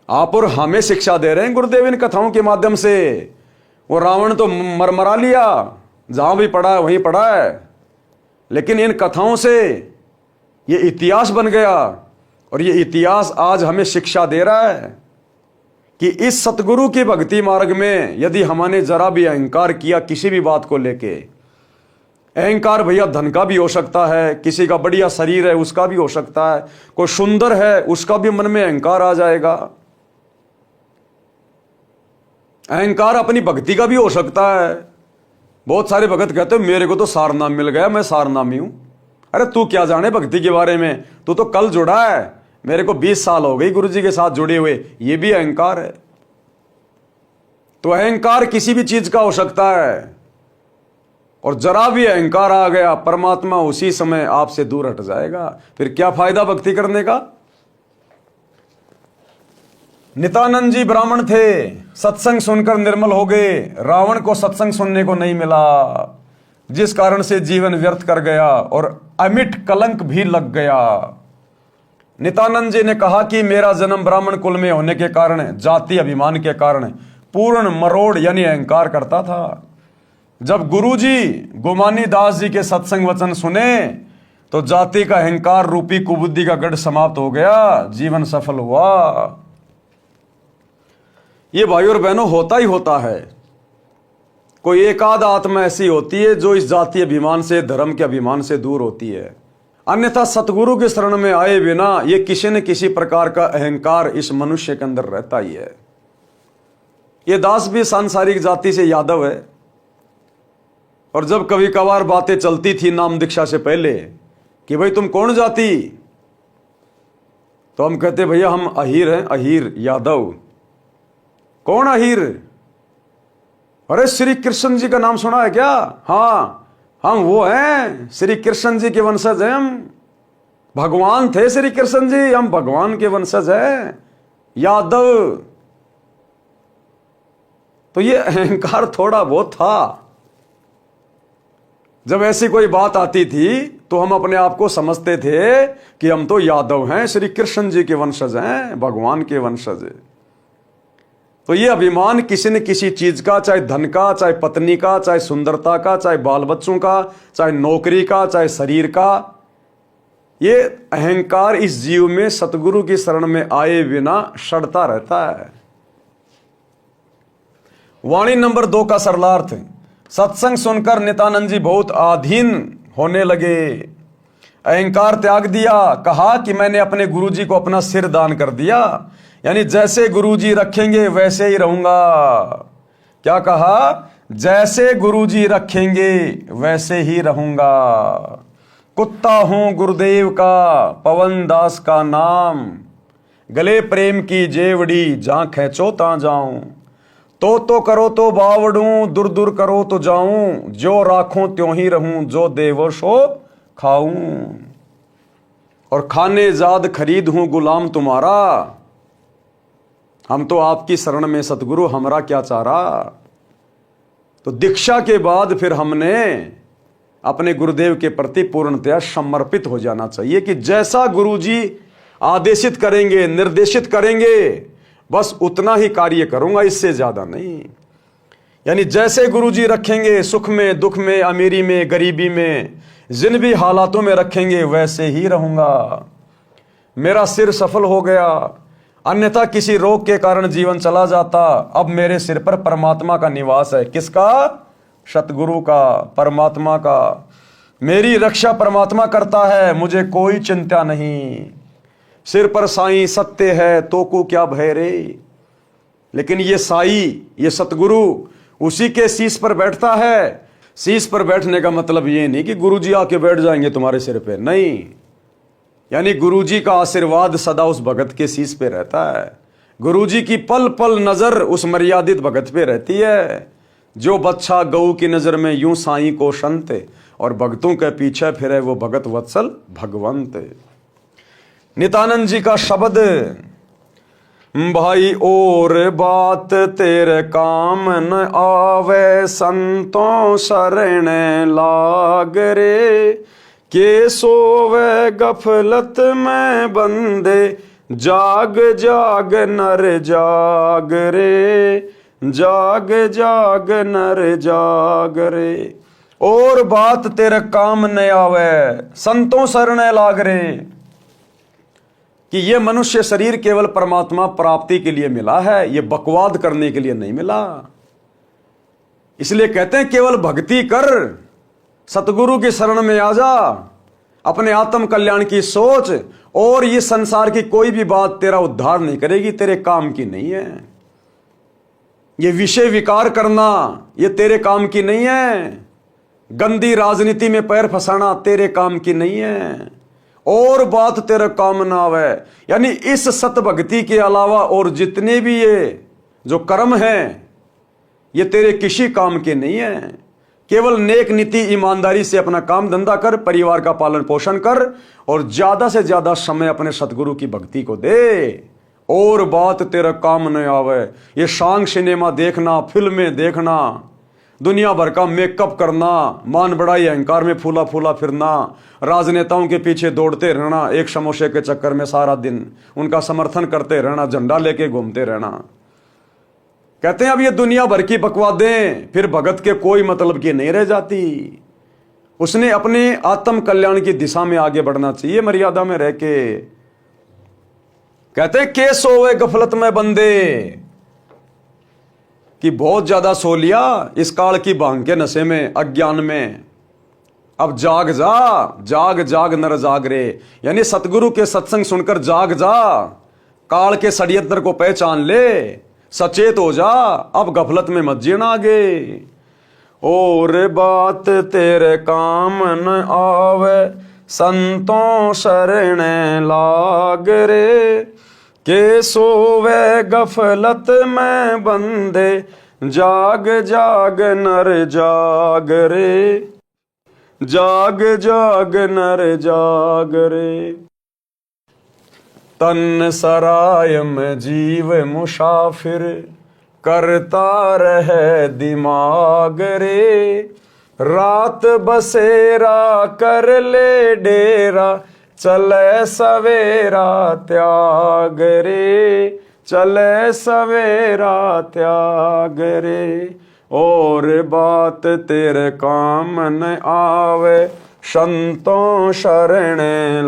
आप और हमें शिक्षा दे रहे हैं गुरुदेव इन कथाओं के माध्यम से। वो रावण तो मरमरा लिया, जहां भी पड़ा है वहीं पड़ा है। लेकिन इन कथाओं से ये इतिहास बन गया और ये इतिहास आज हमें शिक्षा दे रहा है कि इस सतगुरु के भक्ति मार्ग में यदि हमने जरा भी अहंकार किया किसी भी बात को लेके, अहंकार भैया धन का भी हो सकता है, किसी का बढ़िया शरीर है उसका भी हो सकता है, कोई सुंदर है उसका भी मन में अहंकार आ जाएगा। अहंकार अपनी भक्ति का भी हो सकता है। बहुत सारे भगत कहते हैं मेरे को तो सारनाम मिल गया, मैं सारनामी हूं। अरे तू क्या जाने भक्ति के बारे में, तू तो कल जुड़ा है। मेरे को 20 साल हो गई गुरुजी के साथ जुड़े हुए। ये भी अहंकार है। तो अहंकार किसी भी चीज का हो सकता है, और जरा भी अहंकार आ गया परमात्मा उसी समय आपसे दूर हट जाएगा। फिर क्या फायदा भक्ति करने का। नित्यानंद जी ब्राह्मण थे, सत्संग सुनकर निर्मल हो गए। रावण को सत्संग सुनने को नहीं मिला, जिस कारण से जीवन व्यर्थ कर गया और अमिट कलंक भी लग गया। नित्यानंद जी ने कहा कि मेरा जन्म ब्राह्मण कुल में होने के कारण, जाति अभिमान के कारण पूर्ण मरोड़ यानी अहंकार करता था। जब गुरुजी गोमानी दास जी के सत्संग वचन सुने तो जाति का अहंकार रूपी कुबुद्धि का गढ़ समाप्त हो गया, जीवन सफल हुआ। ये भाई और बहनों होता ही होता है। कोई एक आध आत्मा ऐसी होती है जो इस जातीय अभिमान से, धर्म के अभिमान से दूर होती है। अन्यथा सतगुरु के शरण में आए बिना ये किसी न किसी प्रकार का अहंकार इस मनुष्य के अंदर रहता ही है। ये दास भी सांसारिक जाति से यादव है, और जब कभी कभार बातें चलती थी नाम दीक्षा से पहले कि भाई तुम कौन जाति, तो हम कहते भैया हम अहीर हैं, अहीर यादव। कौन अहीर? अरे श्री कृष्ण जी का नाम सुना है क्या? हाँ हम वो हैं, श्री कृष्ण जी के वंशज हैं हम। भगवान थे श्री कृष्ण जी, हम भगवान के वंशज हैं, यादव। तो ये अहंकार थोड़ा बहुत था। जब ऐसी कोई बात आती थी तो हम अपने आप को समझते थे कि हम तो यादव हैं, श्री कृष्ण जी के वंशज हैं, भगवान के वंशज। तो ये अभिमान किसी न किसी चीज का, चाहे धन का, चाहे पत्नी का, चाहे सुंदरता का, चाहे बाल बच्चों का, चाहे नौकरी का, चाहे शरीर का, ये अहंकार इस जीव में सतगुरु की शरण में आए बिना सड़ता रहता है। वाणी नंबर 2 का सरलार्थ। सत्संग सुनकर नित्यानंद जी बहुत आधीन होने लगे। अहंकार त्याग दिया। कहा कि मैंने अपने गुरुजी को अपना सिर दान कर दिया, यानी जैसे गुरुजी रखेंगे वैसे ही रहूंगा। क्या कहा? जैसे गुरुजी रखेंगे वैसे ही रहूंगा। कुत्ता हूं गुरुदेव का, पवन दास का नाम, गले प्रेम की जेवड़ी, जहां खेचो ता जाऊं। तो करो तो बावड़ूं, दूर दूर करो तो जाऊं, जो राखूं त्यों ही रहूं, जो देवो सो खाऊं। और खाने जाद खरीद हूं गुलाम तुम्हारा। हम तो आपकी शरण में सतगुरु, हमरा क्या चारा। तो दीक्षा के बाद फिर हमने अपने गुरुदेव के प्रति पूर्णतया समर्पित हो जाना चाहिए कि जैसा गुरुजी आदेशित करेंगे, निर्देशित करेंगे, बस उतना ही कार्य करूंगा, इससे ज्यादा नहीं। यानी जैसे गुरुजी रखेंगे, सुख में, दुख में, अमीरी में, गरीबी में, जिन भी हालातों में रखेंगे वैसे ही रहूंगा। मेरा सिर सफल हो गया, अन्यथा किसी रोग के कारण जीवन चला जाता। अब मेरे सिर पर परमात्मा का निवास है। किसका? सतगुरु का, परमात्मा का। मेरी रक्षा परमात्मा करता है, मुझे कोई चिंता नहीं। सिर पर साईं सत्य है, तो को क्या भय रे। लेकिन ये साई, ये सतगुरु उसी के शीश पर बैठता है। शीश पर बैठने का मतलब ये नहीं कि गुरुजी आके बैठ जाएंगे तुम्हारे सिर पे, नहीं। यानी गुरुजी का आशीर्वाद सदा उस भगत के शीश पे रहता है। गुरुजी की पल पल नजर उस मर्यादित भगत पे रहती है। जो बच्चा गऊ की नजर में यूं साईं को संत, और भक्तों के पीछे फिरे वो भगत वत्सल भगवंत। नित्यानंद जी का शब्द, भाई और बात तेरे काम न आवे, संतों शरण लाग रे। के सोवे गफलत में बंदे, जाग जाग नर जाग रे। जाग जाग नर जाग रे। और बात तेरे काम न आवे, संतों शरण लाग रे। कि ये मनुष्य शरीर केवल परमात्मा प्राप्ति के लिए मिला है, ये बकवाद करने के लिए नहीं मिला। इसलिए कहते हैं केवल भक्ति कर, सतगुरु की शरण में आ जा, अपने आत्म कल्याण की सोच, और ये संसार की कोई भी बात तेरा उद्धार नहीं करेगी, तेरे काम की नहीं है। ये विषय विकार करना ये तेरे काम की नहीं है। गंदी राजनीति में पैर फंसाना तेरे काम की नहीं है। और बात तेरे काम ना आवे, यानी इस सत भक्ति के अलावा और जितने भी ये जो कर्म हैं ये तेरे किसी काम के नहीं है। केवल नेक नीति ईमानदारी से अपना काम धंधा कर, परिवार का पालन पोषण कर, और ज्यादा से ज्यादा समय अपने सतगुरु की भक्ति को दे। और बात तेरा काम न आवे, ये शांग सिनेमा देखना, फिल्में देखना, दुनिया भर का मेकअप करना, मान बड़ाई अहंकार में फूला फूला फिरना, राजनेताओं के पीछे दौड़ते रहना, एक समोसे के चक्कर में सारा दिन उनका समर्थन करते रहना, झंडा लेके घूमते रहना। कहते हैं अब ये दुनिया भर की बकवादें फिर भगत के कोई मतलब की नहीं रह जाती। उसने अपने आत्म कल्याण की दिशा में आगे बढ़ना चाहिए, मर्यादा में रह के। कहते हैं के सोवे गफलत में बंदे, कि बहुत ज्यादा सो लिया इस काल की भांग के नशे में, अज्ञान में। अब जाग जा, जाग जाग नर जाग रे। यानी सतगुरु के सत्संग सुनकर जाग जा, काल के षड्यंत्र को पहचान ले, सचेत हो जा, अब गफलत में मत जीना आगे। और बात तेरे काम न आवे, संतों शरण लाग रे। के सोवे गफलत में बंदे, जाग जाग नर जाग रे। जाग जाग नर जाग रे। तन सराय में जीव मुसाफिर, करता रहे दिमाग रे। रात बसेरा कर ले डेरा, चले सवेरा त्याग रे। चले सवेरा त्याग रे। और बात तेरे काम न आवे, संतों शरण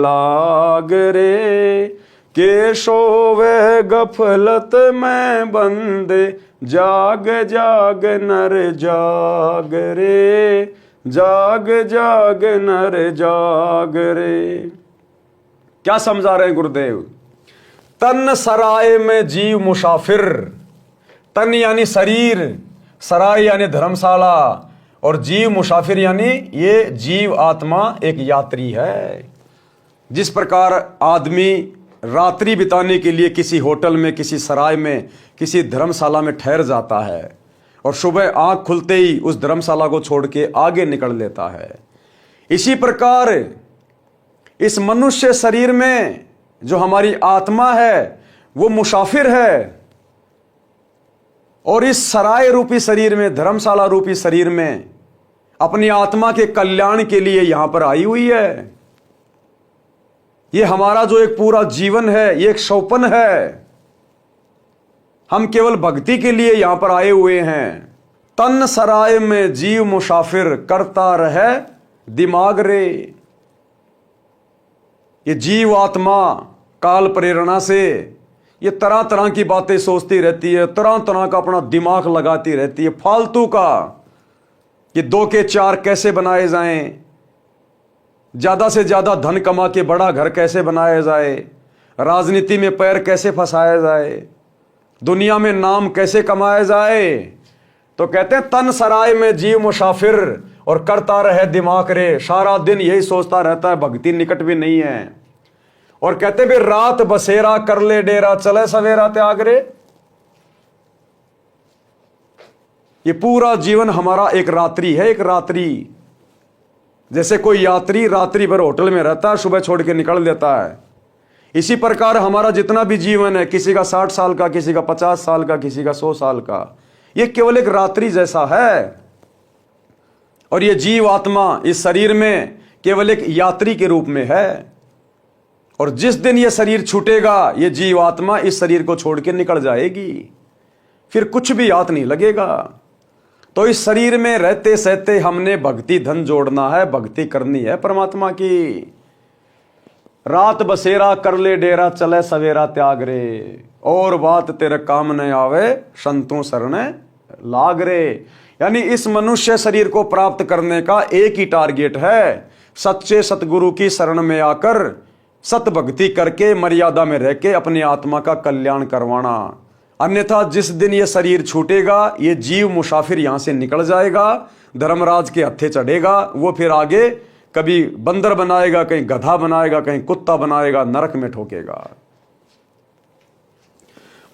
लाग रे। के सोवे गफलत में बंदे, जाग जाग नर जाग रे। जाग जाग नर जाग रे। क्या समझा रहे हैं गुरुदेव? तन सराय में जीव मुसाफिर, तन यानी शरीर, सराय यानी धर्मशाला, और जीव मुसाफिर यानी ये जीव आत्मा एक यात्री है। जिस प्रकार आदमी रात्रि बिताने के लिए किसी होटल में, किसी सराय में, किसी धर्मशाला में ठहर जाता है, और सुबह आंख खुलते ही उस धर्मशाला को छोड़ के आगे निकल लेता है, इसी प्रकार इस मनुष्य शरीर में जो हमारी आत्मा है वो मुसाफिर है, और इस सराय रूपी शरीर में, धर्मशाला रूपी शरीर में अपनी आत्मा के कल्याण के लिए यहां पर आई हुई है। ये हमारा जो एक पूरा जीवन है, ये एक सौपन है। हम केवल भक्ति के लिए यहां पर आए हुए हैं। तन सराय में जीव मुसाफिर, करता रहे दिमाग रे। ये जीव आत्मा काल प्रेरणा से ये तरह तरह की बातें सोचती रहती है, तरह तरह का अपना दिमाग लगाती रहती है फालतू का, कि 2 के 4 कैसे बनाए जाएं, ज्यादा से ज्यादा धन कमा के बड़ा घर कैसे बनाया जाए, राजनीति में पैर कैसे फंसाया जाए, दुनिया में नाम कैसे कमाया जाए। तो कहते हैं तन सराय में जीव मुसाफिर और करता रहे दिमाग रे। सारा दिन यही सोचता रहता है, भक्ति निकट भी नहीं है। और कहते भी रात बसेरा कर ले डेरा, चले सवेरा त्याग रे। ये पूरा जीवन हमारा एक रात्रि है, एक रात्रि। जैसे कोई यात्री रात्रि भर होटल में रहता है, सुबह छोड़ के निकल देता है, इसी प्रकार हमारा जितना भी जीवन है, किसी का 60 साल का, किसी का 50 साल का, किसी का 100 साल का, ये केवल एक रात्रि जैसा है। और ये जीव आत्मा इस शरीर में केवल एक यात्री के रूप में है। और जिस दिन ये शरीर छूटेगा, ये जीव आत्मा इस शरीर को छोड़ के निकल जाएगी, फिर कुछ भी याद नहीं लगेगा। तो इस शरीर में रहते सहते हमने भक्ति धन जोड़ना है, भक्ति करनी है परमात्मा की। रात बसेरा कर ले डेरा, चले सवेरा त्याग रे। और बात तेरे काम न आवे, संतों शरण लाग रे। यानी इस मनुष्य शरीर को प्राप्त करने का एक ही टारगेट है, सच्चे सतगुरु की शरण में आकर सत भक्ति करके मर्यादा में रह के अपनी आत्मा का कल्याण करवाना। अन्यथा जिस दिन ये शरीर छूटेगा, ये जीव मुसाफिर यहां से निकल जाएगा, धर्मराज के हत्थे चढ़ेगा। वो फिर आगे कभी बंदर बनाएगा, कहीं गधा बनाएगा, कहीं कुत्ता बनाएगा, नरक में ठोकेगा।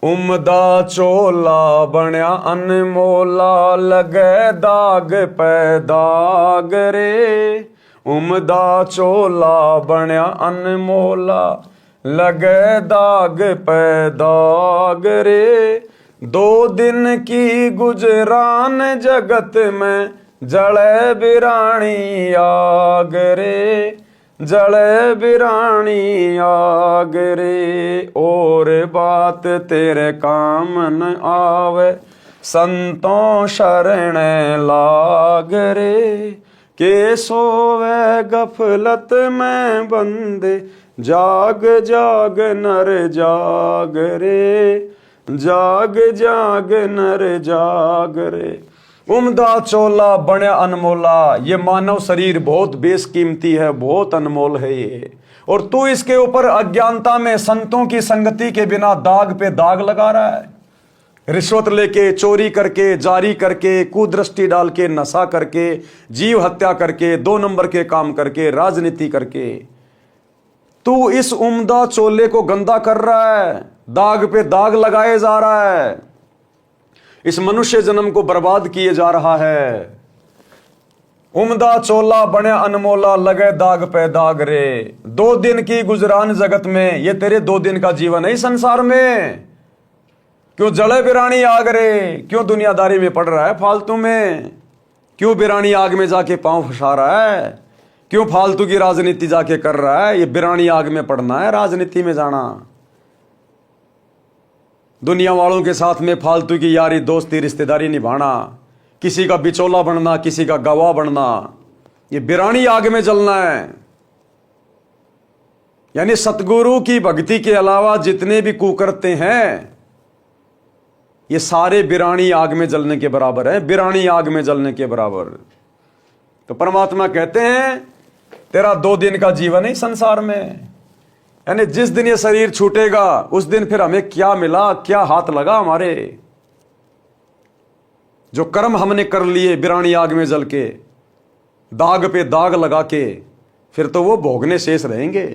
उमदा चोला बण्या अनमोला, लगे दाग पे दाग रे। उमदा चोला बण्या अनमोला, लगे दाग पे दाग रे। 2 दिन की गुजरान जगत में, जले बिरानी आग रे, जले बिरानी आग रे। और बात तेरे काम न आवे, संतों शरण लाग रे। के सोवे गफलत में बंदे, जाग जाग नर जाग रे, जाग जाग नर जाग रे। उमदा चोला बण्या अनमोला, ये मानव शरीर बहुत बेशकीमती है, बहुत अनमोल है ये। और तू इसके ऊपर अज्ञानता में संतों की संगति के बिना दाग पे दाग लगा रहा है। रिश्वत लेके, चोरी करके, जारी करके, कुदृष्टि डाल के, नशा करके, जीव हत्या करके, 2 नंबर के काम करके, राजनीति करके तू इस उम्दा चोले को गंदा कर रहा है, दाग पे दाग लगाए जा रहा है, इस मनुष्य जन्म को बर्बाद किए जा रहा है। उम्दा चोला बने अनमोला, लगे दाग पे दाग रे। 2 दिन की गुजरान जगत में, ये तेरे 2 दिन का जीवन है संसार में। क्यों जले बिरानी आग रे, क्यों दुनियादारी में पड़ रहा है फालतू में, क्यों बिरानी आग में जाके पांव फंसा रहा है, क्यों फालतू की राजनीति जाके कर रहा है। ये बिरानी आग में पड़ना है, राजनीति में जाना, दुनिया वालों के साथ में फालतू की यारी दोस्ती रिश्तेदारी निभाना, किसी का बिचौला बनना, किसी का गवाह बनना, ये बिरानी आग में जलना है। यानी सतगुरु की भक्ति के अलावा जितने भी कुकर्ते हैं, ये सारे बिरानी आग में जलने के बराबर है, बिरानी आग में जलने के बराबर। तो परमात्मा कहते हैं तेरा 2 दिन का जीवन है संसार में। यानी जिस दिन ये शरीर छूटेगा, उस दिन फिर हमें क्या मिला, क्या हाथ लगा हमारे। जो कर्म हमने कर लिए बिरानी आग में जल के, दाग पे दाग लगा के, फिर तो वो भोगने शेष रहेंगे।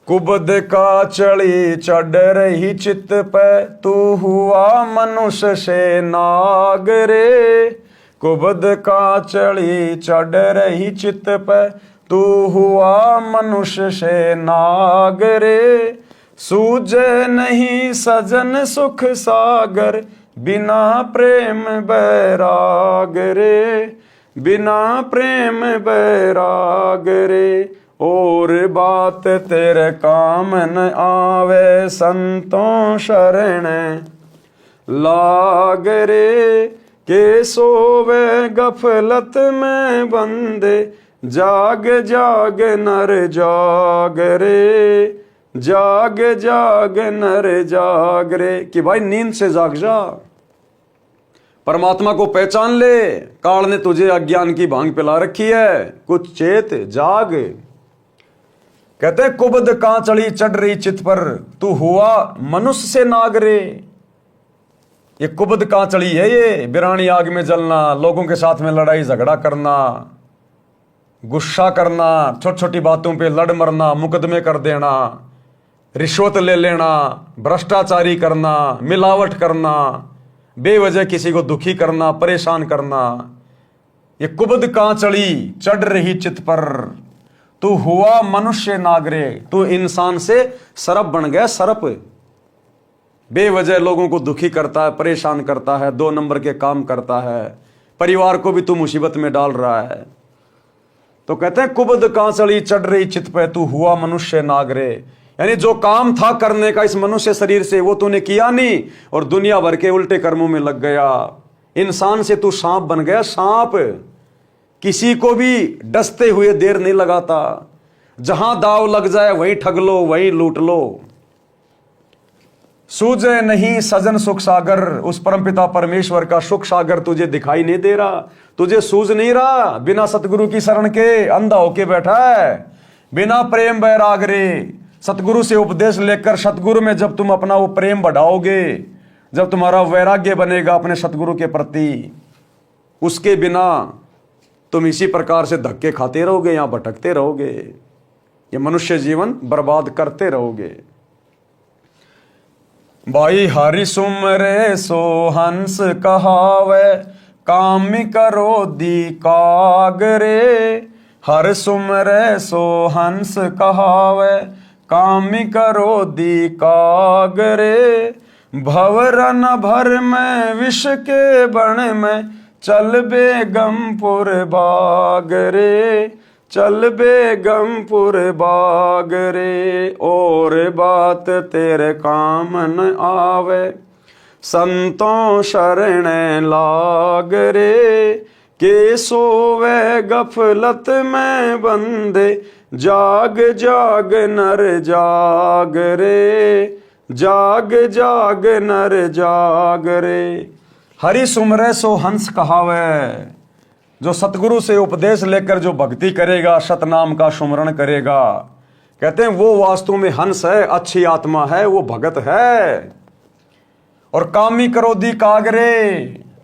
कुबद का चढ़ी चढ़ रही चित पे, तू हुआ मनुष्य से नाग रे। कुबद का चढ़ी चढ़ रही चित पे, तू हुआ मनुष्य से नाग रे। सूझे नहीं सजन सुख सागर, बिना प्रेम बैराग रे, बिना प्रेम बैराग रे। और बात तेरे काम न आवे, संतों शरण लाग रे। के सोवे गफलत में बंदे, जाग जाग नर जाग रे, जाग जाग नर जाग रे। कि भाई नींद से जाग जा, परमात्मा को पहचान ले। काल ने तुझे अज्ञान की भांग पिला रखी है, कुछ चेत जाग। कहते कुबद कांचड़ी चढ़ रही चित पर, तू हुआ मनुष्य से नाग रे। ये कुबद कांचड़ी है, ये बिरानी आग में जलना, लोगों के साथ में लड़ाई झगड़ा करना, गुस्सा करना, छोटी छोटी बातों पे लड़ मरना, मुकदमे कर देना, रिश्वत ले लेना, भ्रष्टाचारी करना, मिलावट करना, बेवजह किसी को दुखी करना, परेशान करना। ये कुबद कांचड़ी चढ़ रही चित पर, तू हुआ मनुष्य नागरे। तू इंसान से सरप बन गया, सरप। बेवजह लोगों को दुखी करता है, परेशान करता है, 2 नंबर के काम करता है, परिवार को भी तू मुसीबत में डाल रहा है। तो कहते हैं कुबद कांचड़ी चढ़ रही चित पे, तू हुआ मनुष्य नागरे। यानी जो काम था करने का इस मनुष्य शरीर से, वो तूने किया नहीं, और दुनिया भर के उल्टे कर्मों में लग गया। इंसान से तू सांप बन गया, सांप। किसी को भी डसते हुए देर नहीं लगाता, जहां दाव लग जाए वहीं ठग लो, वहीं लूट लो। सूझे नहीं सजन सुख सागर, उस परमपिता परमेश्वर का सुख सागर तुझे दिखाई नहीं दे रहा, तुझे सूझ नहीं रहा। बिना सतगुरु की शरण के अंधा होके बैठा है, बिना प्रेम बैराग रे। सतगुरु से उपदेश लेकर सतगुरु में जब तुम अपना वो प्रेम बढ़ाओगे, जब तुम्हारा वैराग्य बनेगा अपने सतगुरु के प्रति, उसके बिना तुम इसी प्रकार से धक्के खाते रहोगे या भटकते रहोगे, ये मनुष्य जीवन बर्बाद करते रहोगे। भाई हरि सुमरे सो हंस कहावे, काम करो दी कागरे। हर सुमरे सो हंस कहावे, काम करो दी कागरे। भवरन भर में विष के बण में, चल बेगमपुर बाग रे, चल बेगमपुर बाग रे। और बात तेरे काम न आवे, संतों शरण लाग रे। के सोवे गफलत में बंदे, जाग जाग नर जाग रे, जाग जाग नर जाग रे। हरि सुमरे सो हंस कहावे। जो सतगुरु से उपदेश लेकर जो भक्ति करेगा, सतनाम का सुमरण करेगा, कहते हैं वो वास्तु में हंस है, अच्छी आत्मा है, वो भगत है। और कामी क्रोधी कागरे,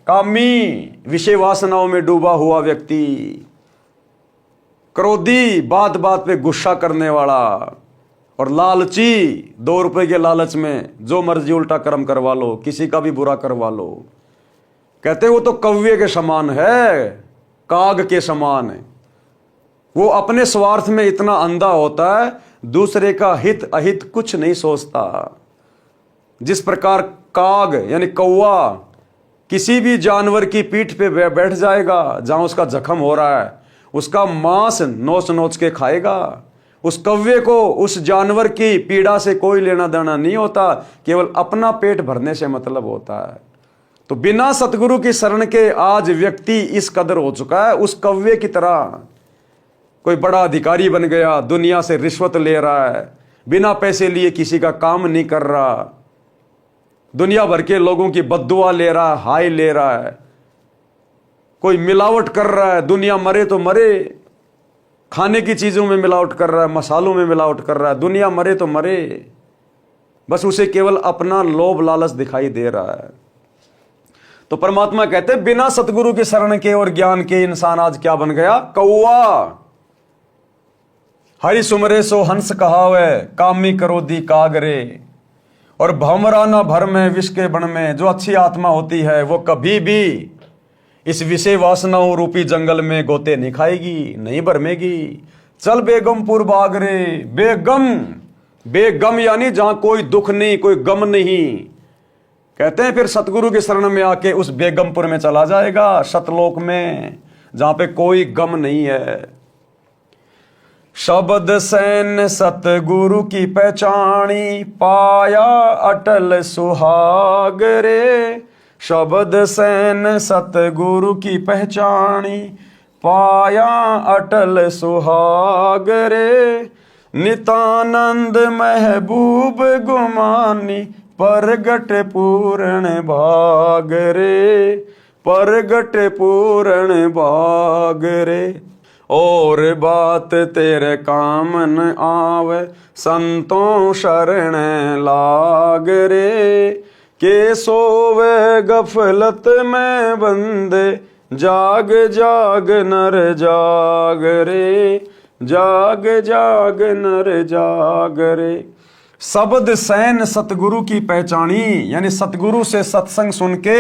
कामी विषय वासनाओं में डूबा हुआ व्यक्ति, क्रोधी बात बात पे गुस्सा करने वाला, और लालची 2 रुपए के लालच में जो मर्जी उल्टा कर्म करवा लो, किसी का भी बुरा करवा लो। कहते हैं वो तो कौवे के समान है, काग के समान है। वो अपने स्वार्थ में इतना अंधा होता है, दूसरे का हित अहित कुछ नहीं सोचता। जिस प्रकार काग यानी कौवा किसी भी जानवर की पीठ पे बैठ जाएगा, जहां उसका जख्म हो रहा है, उसका मांस नोच नोच के खाएगा। उस कौवे को उस जानवर की पीड़ा से कोई लेना देना नहीं होता, केवल अपना पेट भरने से मतलब होता है। तो बिना सतगुरु की शरण के आज व्यक्ति इस कदर हो चुका है, उस कौवे की तरह। कोई बड़ा अधिकारी बन गया, दुनिया से रिश्वत ले रहा है, बिना पैसे लिए किसी का काम नहीं कर रहा, दुनिया भर के लोगों की बद्दुआ ले रहा है, हाय ले रहा है। कोई मिलावट कर रहा है, दुनिया मरे तो मरे, खाने की चीजों में मिलावट कर रहा है, मसालों में मिलावट कर रहा है, दुनिया मरे तो मरे। बस उसे केवल अपना लोभ लालच दिखाई दे रहा है। तो परमात्मा कहते हैं बिना सतगुरु के शरण के और ज्ञान के इंसान आज क्या बन गया? कौवा। हरि सुमरे सो हंस कहावे, कामी क्रोधी कागरे। और भमरा न भर में विष के बन में, जो अच्छी आत्मा होती है वो कभी भी इस विषय वासनाओं रूपी जंगल में गोते नहीं खाएगी, नहीं भरमेगी। चल बेगमपुर बाग रे, बेगम, बेगम यानी जहां कोई दुख नहीं, कोई गम नहीं। कहते हैं फिर सतगुरु के शरण में आके उस बेगमपुर में चला जाएगा, सतलोक में, जहां पे कोई गम नहीं है। शब्द सैन सतगुरु की पहचानी, पाया अटल सुहाग रे। शब्द सैन सतगुरु की पहचानी, पाया अटल सुहाग रे। नितानंद महबूब गुमानी, परगट पूर्ण भाग रे, परगट पूर्ण भाग रे। और बात तेरे काम न आवे, संतों शरण लाग रे। के सोवे गफलत में बंदे, जाग जाग नर जाग रे, जाग जाग नर जाग रे। शब्द सैन सतगुरु की पहचानी, यानी सतगुरु से सत्संग सुन के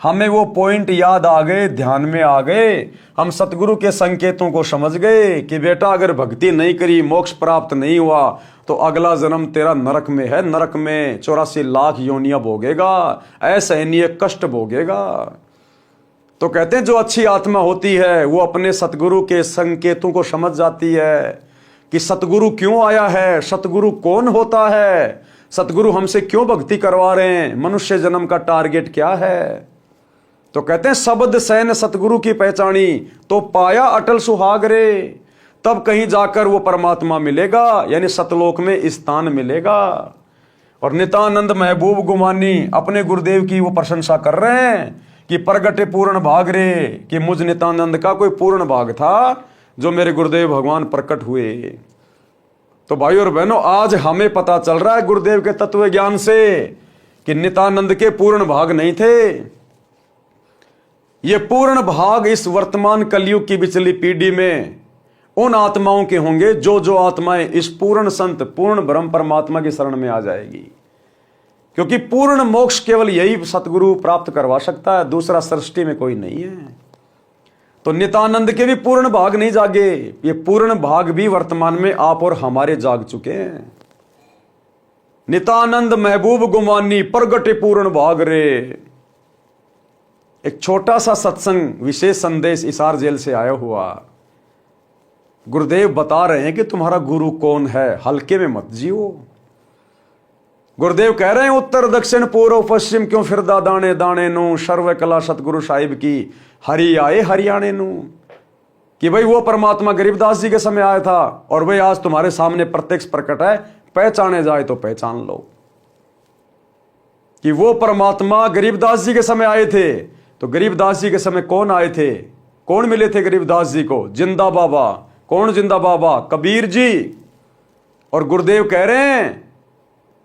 हमें वो पॉइंट याद आ गए, ध्यान में आ गए। हम सतगुरु के संकेतों को समझ गए कि बेटा अगर भक्ति नहीं करी, मोक्ष प्राप्त नहीं हुआ तो अगला जन्म तेरा नरक में है। नरक में 84 लाख योनियां भोगेगा, असहनीय कष्ट भोगेगा। तो कहते हैं जो अच्छी आत्मा होती है वो अपने सतगुरु के संकेतों को समझ जाती है कि सतगुरु क्यों आया है, सतगुरु कौन होता है, सतगुरु हमसे क्यों भक्ति करवा रहे हैं, मनुष्य जन्म का टारगेट क्या है। तो कहते हैं शब्द सैन सतगुरु की पहचानी, तो पाया अटल सुहाग रे। तब कहीं जाकर वो परमात्मा मिलेगा, यानी सतलोक में स्थान मिलेगा। और नितानंद महबूब गुमानी अपने गुरुदेव की वो प्रशंसा कर रहे हैं कि प्रगटे पूर्ण भाग रे, कि मुझ नितानंद का कोई पूर्ण भाग था जो मेरे गुरुदेव भगवान प्रकट हुए। तो भाई और बहनों, आज हमें पता चल रहा है गुरुदेव के तत्व ज्ञान से कि नितानंद के पूर्ण भाग नहीं थे। ये पूर्ण भाग इस वर्तमान कलयुग की बिचली पीढ़ी में उन आत्माओं के होंगे जो आत्माएं इस पूर्ण संत पूर्ण ब्रह्म परमात्मा की शरण में आ जाएगी। क्योंकि पूर्ण मोक्ष केवल यही सतगुरु प्राप्त करवा सकता है, दूसरा सृष्टि में कोई नहीं है। तो नितानंद के भी पूर्ण भाग नहीं जागे, ये पूर्ण भाग भी वर्तमान में आप और हमारे जाग चुके हैं। नितानंद महबूब गुमानी, प्रगटे पूर्ण भाग रे। एक छोटा सा सत्संग विशेष संदेश इसार जेल से आया हुआ। गुरुदेव बता रहे हैं कि तुम्हारा गुरु कौन है, हल्के में मत जियो। गुरुदेव कह रहे हैं उत्तर दक्षिण पूर्व पश्चिम क्यों फिरदा दाने दाने नु, सर्व कला सतगुरु साहिब की हरि आए हरियाणे नु। कि भाई वो परमात्मा गरीबदास जी के समय आया था और वही आज तुम्हारे सामने प्रत्यक्ष प्रकट है, पहचाने जाए तो पहचान लो। कि वो परमात्मा गरीबदास जी के समय आए थे, तो गरीबदास जी के समय कौन आए थे, कौन मिले थे गरीबदास जी को? जिंदा बाबा। कौन जिंदा बाबा? कबीर जी। और गुरुदेव कह रहे हैं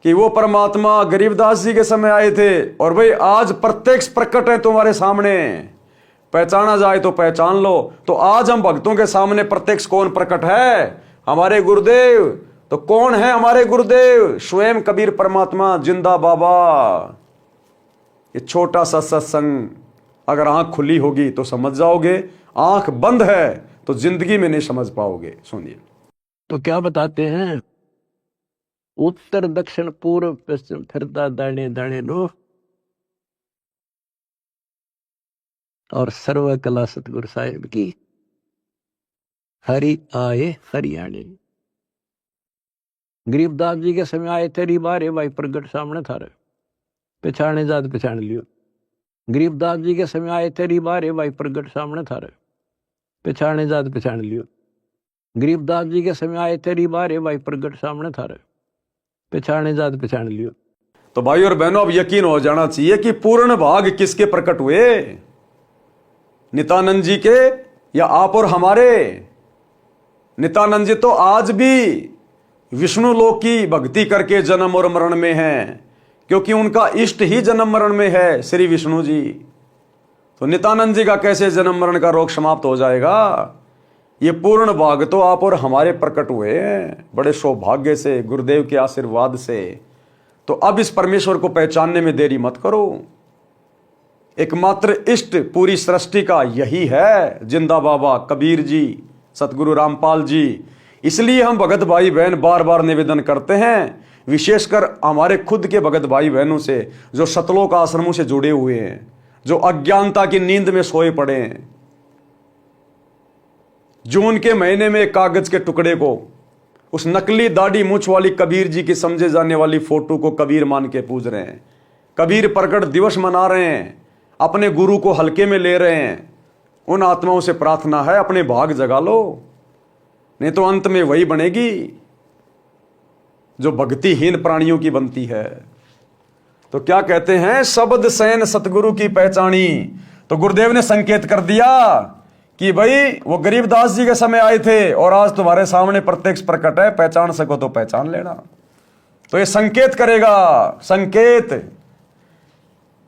कि वो परमात्मा गरीबदास जी के समय आए थे और भाई आज प्रत्यक्ष प्रकट है तुम्हारे सामने, पहचाना जाए तो पहचान लो। तो आज हम भक्तों के सामने प्रत्यक्ष कौन प्रकट है? हमारे गुरुदेव। तो कौन है हमारे गुरुदेव? स्वयं कबीर परमात्मा, जिंदा बाबा। ये छोटा सा सत्संग अगर आंख खुली होगी तो समझ जाओगे, आंख बंद है तो जिंदगी में नहीं समझ पाओगे। सुनिए। तो क्या बताते हैं, उत्तर दक्षिण पूर्व पश्चिम फिरता दाने दाने नो, और सर्व कला सतगुरु साहिब की हरि आए हरियाणे। गरीबदास जी के समय आए थे, रिबारे भाई प्रगट सामने था रे, पहचाने जात पहचान लियो। गरीबदास जी के समय आए थे, रिबारे भाई प्रगट सामने था रे, पहचाने जात पहचान लियो। गरीबदास जी के समय आए थे, रिबारे भाई प्रगट सामने था रे, पहचाने जात पहचान लियो। तो भाई और बहनों, अब यकीन हो जाना चाहिए कि पूर्ण भाग किसके प्रकट हुए? नित्यानंद जी के या आप और हमारे? नित्यानंद जी तो आज भी विष्णु लोक की भक्ति करके जन्म और मरण में हैं, क्योंकि उनका इष्ट ही जन्म मरण में है, श्री विष्णु जी। तो नित्यानंद जी का कैसे जन्म मरण का रोग समाप्त हो जाएगा? ये पूर्ण भाग तो आप और हमारे प्रकट हुए हैं, बड़े सौभाग्य से, गुरुदेव के आशीर्वाद से। तो अब इस परमेश्वर को पहचानने में देरी मत करो। एकमात्र इष्ट पूरी सृष्टि का यही है, जिंदा बाबा कबीर जी, सतगुरु रामपाल जी। इसलिए हम भगत भाई बहन बार बार निवेदन करते हैं, विशेषकर हमारे खुद के भगत भाई बहनों से जो सतलोक आश्रमों से जुड़े हुए हैं, जो अज्ञानता की नींद में सोए पड़े हैं, जून के महीने में कागज के टुकड़े को, उस नकली दाढ़ी मूछ वाली कबीर जी की समझे जाने वाली फोटो को कबीर मान के पूज रहे हैं, कबीर प्रकट दिवस मना रहे हैं, अपने गुरु को हल्के में ले रहे हैं, उन आत्माओं से प्रार्थना है अपने भाग जगा लो, नहीं तो अंत में वही बनेगी जो भक्तिहीन प्राणियों की बनती है। तो क्या कहते हैं, शब्द सैन सतगुरु की पहचानी। तो गुरुदेव ने संकेत कर दिया कि भाई वो गरीबदास जी के समय आए थे और आज तुम्हारे सामने प्रत्यक्ष प्रकट है, पहचान सको तो पहचान लेना। तो ये संकेत करेगा, संकेत।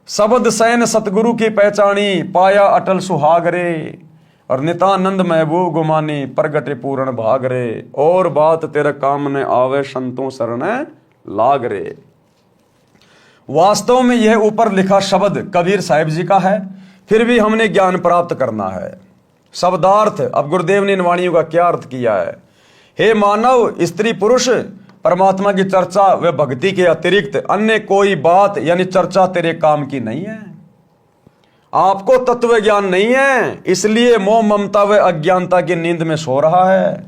शब्द सैन सतगुरु की पहचानी, पाया अटल सुहाग रे, और नितानंद महबूब गुमानी, प्रगटे पूर्ण भाग रे, और बात तेरे काम ने आवे, संतों शरण लाग रे। वास्तव में यह ऊपर लिखा शब्द कबीर साहिब जी का है, फिर भी हमने ज्ञान प्राप्त करना है। शब्दार्थ, अब गुरुदेव ने इन वाणियों का क्या अर्थ किया है। हे मानव, स्त्री पुरुष परमात्मा की चर्चा व भक्ति के अतिरिक्त अन्य कोई बात यानी चर्चा तेरे काम की नहीं है। आपको तत्व ज्ञान नहीं है, इसलिए मोह ममता व अज्ञानता की नींद में सो रहा है,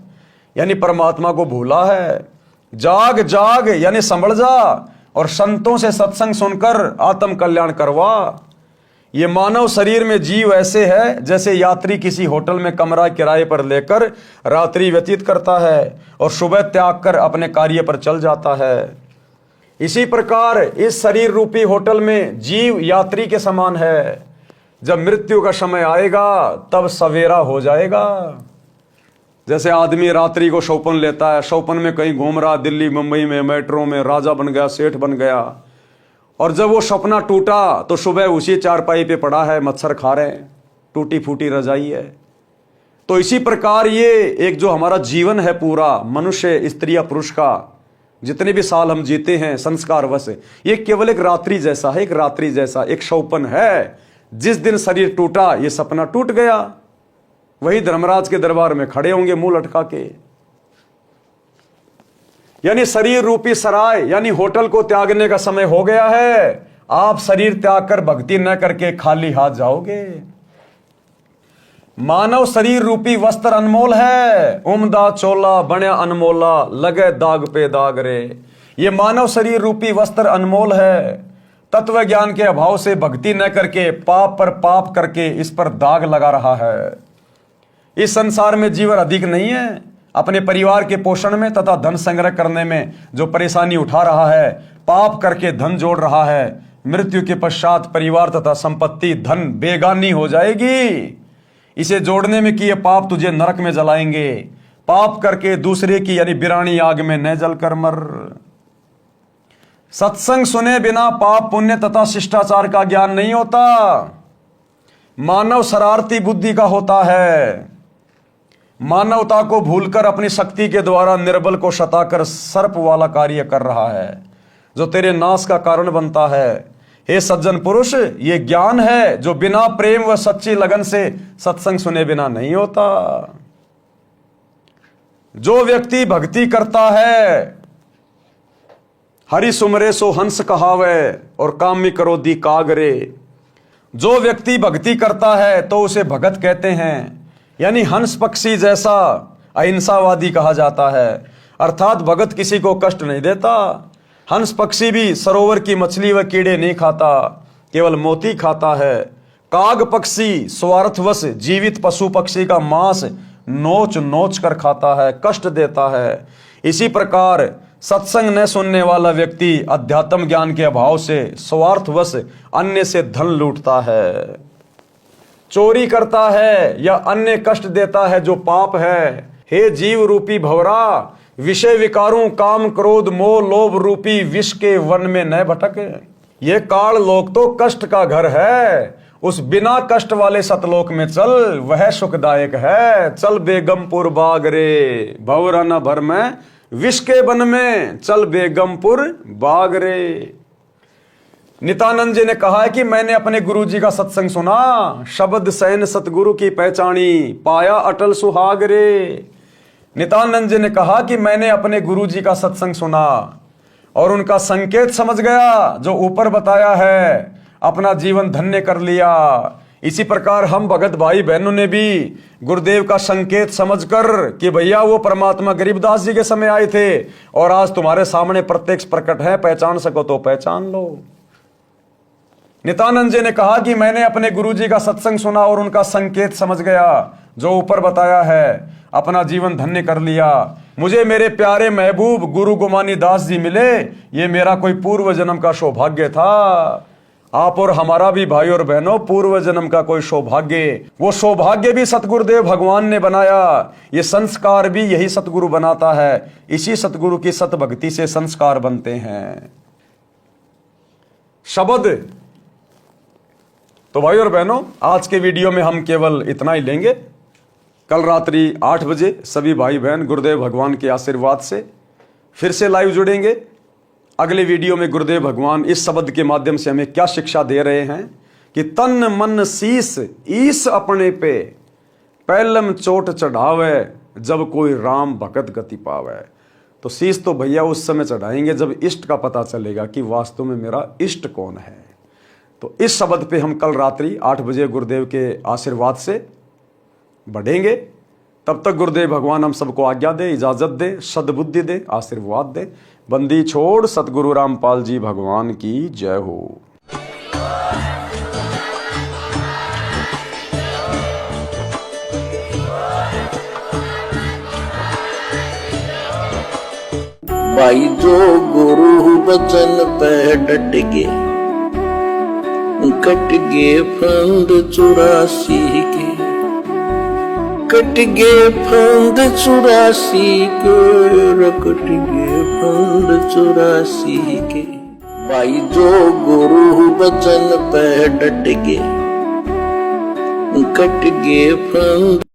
यानी परमात्मा को भूला है। जाग जाग यानी संभल जा और संतों से सत्संग सुनकर आत्म कल्याण करवा। ये मानव शरीर में जीव ऐसे है जैसे यात्री किसी होटल में कमरा किराए पर लेकर रात्रि व्यतीत करता है और सुबह त्याग कर अपने कार्य पर चल जाता है। इसी प्रकार इस शरीर रूपी होटल में जीव यात्री के समान है। जब मृत्यु का समय आएगा तब सवेरा हो जाएगा। जैसे आदमी रात्रि को शौपन लेता है, शौपन में कहीं घूम रहा, दिल्ली मुंबई में मेट्रो में राजा बन गया, सेठ बन गया, और जब वो सपना टूटा तो सुबह उसी चारपाई पे पड़ा है, मच्छर खा रहे हैं, टूटी फूटी रजाई है। तो इसी प्रकार ये एक जो हमारा जीवन है पूरा, मनुष्य स्त्री या पुरुष का, जितने भी साल हम जीते हैं संस्कारवश, ये केवल एक रात्रि जैसा है, एक रात्रि जैसा एक शौपन है। जिस दिन शरीर टूटा ये सपना टूट गया, वही धर्मराज के दरबार में खड़े होंगे मुंह लटका के। यानी शरीर रूपी सराय यानी होटल को त्यागने का समय हो गया है। आप शरीर त्याग कर भक्ति न करके खाली हाथ जाओगे। मानव शरीर रूपी वस्त्र अनमोल है, उम्दा चोला बण्या अनमोला, लगे दाग पे दाग रे। ये मानव शरीर रूपी वस्त्र अनमोल है। तत्व ज्ञान के अभाव से भक्ति न करके पाप पर पाप करके इस पर दाग लगा रहा है। इस संसार में जीवन अधिक नहीं है। अपने परिवार के पोषण में तथा धन संग्रह करने में जो परेशानी उठा रहा है, पाप करके धन जोड़ रहा है, मृत्यु के पश्चात परिवार तथा संपत्ति धन बेगानी हो जाएगी। इसे जोड़ने में किए पाप तुझे नरक में जलाएंगे। पाप करके दूसरे की यानी बिरानी आग में न जलकर मर। सत्संग सुने बिना पाप पुण्य तथा शिष्टाचार का ज्ञान नहीं होता। मानव शरारती बुद्धि का होता है। मानवता को भूलकर अपनी शक्ति के द्वारा निर्बल को सताकर सर्प वाला कार्य कर रहा है, जो तेरे नाश का कारण बनता है। हे सज्जन पुरुष, ये ज्ञान है जो बिना प्रेम व सच्ची लगन से सत्संग सुने बिना नहीं होता। जो व्यक्ति भक्ति करता है, हरि सुमरे सो हंस कहावे और कामी क्रोधी कागरे। जो व्यक्ति भक्ति करता है तो उसे भगत कहते हैं, यानी हंस पक्षी जैसा अहिंसावादी कहा जाता है। अर्थात भगत किसी को कष्ट नहीं देता। हंस पक्षी भी सरोवर की मछली व कीड़े नहीं खाता, केवल मोती खाता है। काग पक्षी स्वार्थवश जीवित पशु पक्षी का मांस नोच नोच कर खाता है, कष्ट देता है। इसी प्रकार सत्संग न सुनने वाला व्यक्ति अध्यात्म ज्ञान के अभाव से स्वार्थवश अन्य से धन लूटता है, चोरी करता है या अन्य कष्ट देता है, जो पाप है। हे जीव रूपी भंवरा, विषय विकारों काम क्रोध मोह लोभ रूपी विष के वन में न भटक। ये काल लोक तो कष्ट का घर है, उस बिना कष्ट वाले सतलोक में चल, वह सुखदायक है। चल बेगमपुर बाग रे, भंवरा न भर में विष के वन में, चल बेगमपुर बाग रे। नित्यानंद जी ने कहा है कि मैंने अपने गुरु जी का सत्संग सुना, शब्द सैन सतगुरु की पहचानी, पाया अटल सुहाग रे। नित्यानंद जी ने कहा कि मैंने अपने गुरु जी का सत्संग सुना और उनका संकेत समझ गया जो ऊपर बताया है, अपना जीवन धन्य कर लिया। इसी प्रकार हम भगत भाई बहनों ने भी गुरुदेव का संकेत समझकर कि भैया वो परमात्मा गरीबदास जी के समय आए थे और आज तुम्हारे सामने प्रत्यक्ष प्रकट है, पहचान सको तो पहचान लो, नित्यानंद जी ने कहा कि मैंने अपने गुरुजी का सत्संग सुना और उनका संकेत समझ गया जो ऊपर बताया है, अपना जीवन धन्य कर लिया। मुझे मेरे प्यारे महबूब गुरु गोमानी दास जी मिले, ये मेरा कोई पूर्व जन्म का सौभाग्य था। आप और हमारा भी भाई और बहनों पूर्व जन्म का कोई सौभाग्य, वो सौभाग्य भी सतगुरुदेव भगवान ने बनाया। ये संस्कार भी यही सतगुरु बनाता है। इसी सतगुरु की सत भक्ति से संस्कार बनते हैं। शब्द तो भाई और बहनों, आज के वीडियो में हम केवल इतना ही लेंगे। कल रात्रि 8 बजे सभी भाई बहन गुरुदेव भगवान के आशीर्वाद से फिर से लाइव जुड़ेंगे। अगले वीडियो में गुरुदेव भगवान इस शब्द के माध्यम से हमें क्या शिक्षा दे रहे हैं कि तन मन शीस ईस अपने पे, पहलम चोट चढ़ावे जब कोई राम भगत गति पावे। तो शीस तो भैया उस समय चढ़ाएंगे जब इष्ट का पता चलेगा कि वास्तव में मेरा इष्ट कौन है। तो इस शब्द पे हम कल रात्रि 8 बजे गुरुदेव के आशीर्वाद से बढ़ेंगे। तब तक गुरुदेव भगवान हम सबको आज्ञा दे, इजाजत दे, सद्बुद्धि दे, आशीर्वाद दे। बंदी छोड़ सतगुरु रामपाल जी भगवान की जय हो। भाई जो गुरु बचन पे डट गे, कट गे फंद 84 के, कट गे फंद 84 के, कट गे फंद 84 के। भाई जो गुरु बचन पे डट गे, कट गे फंद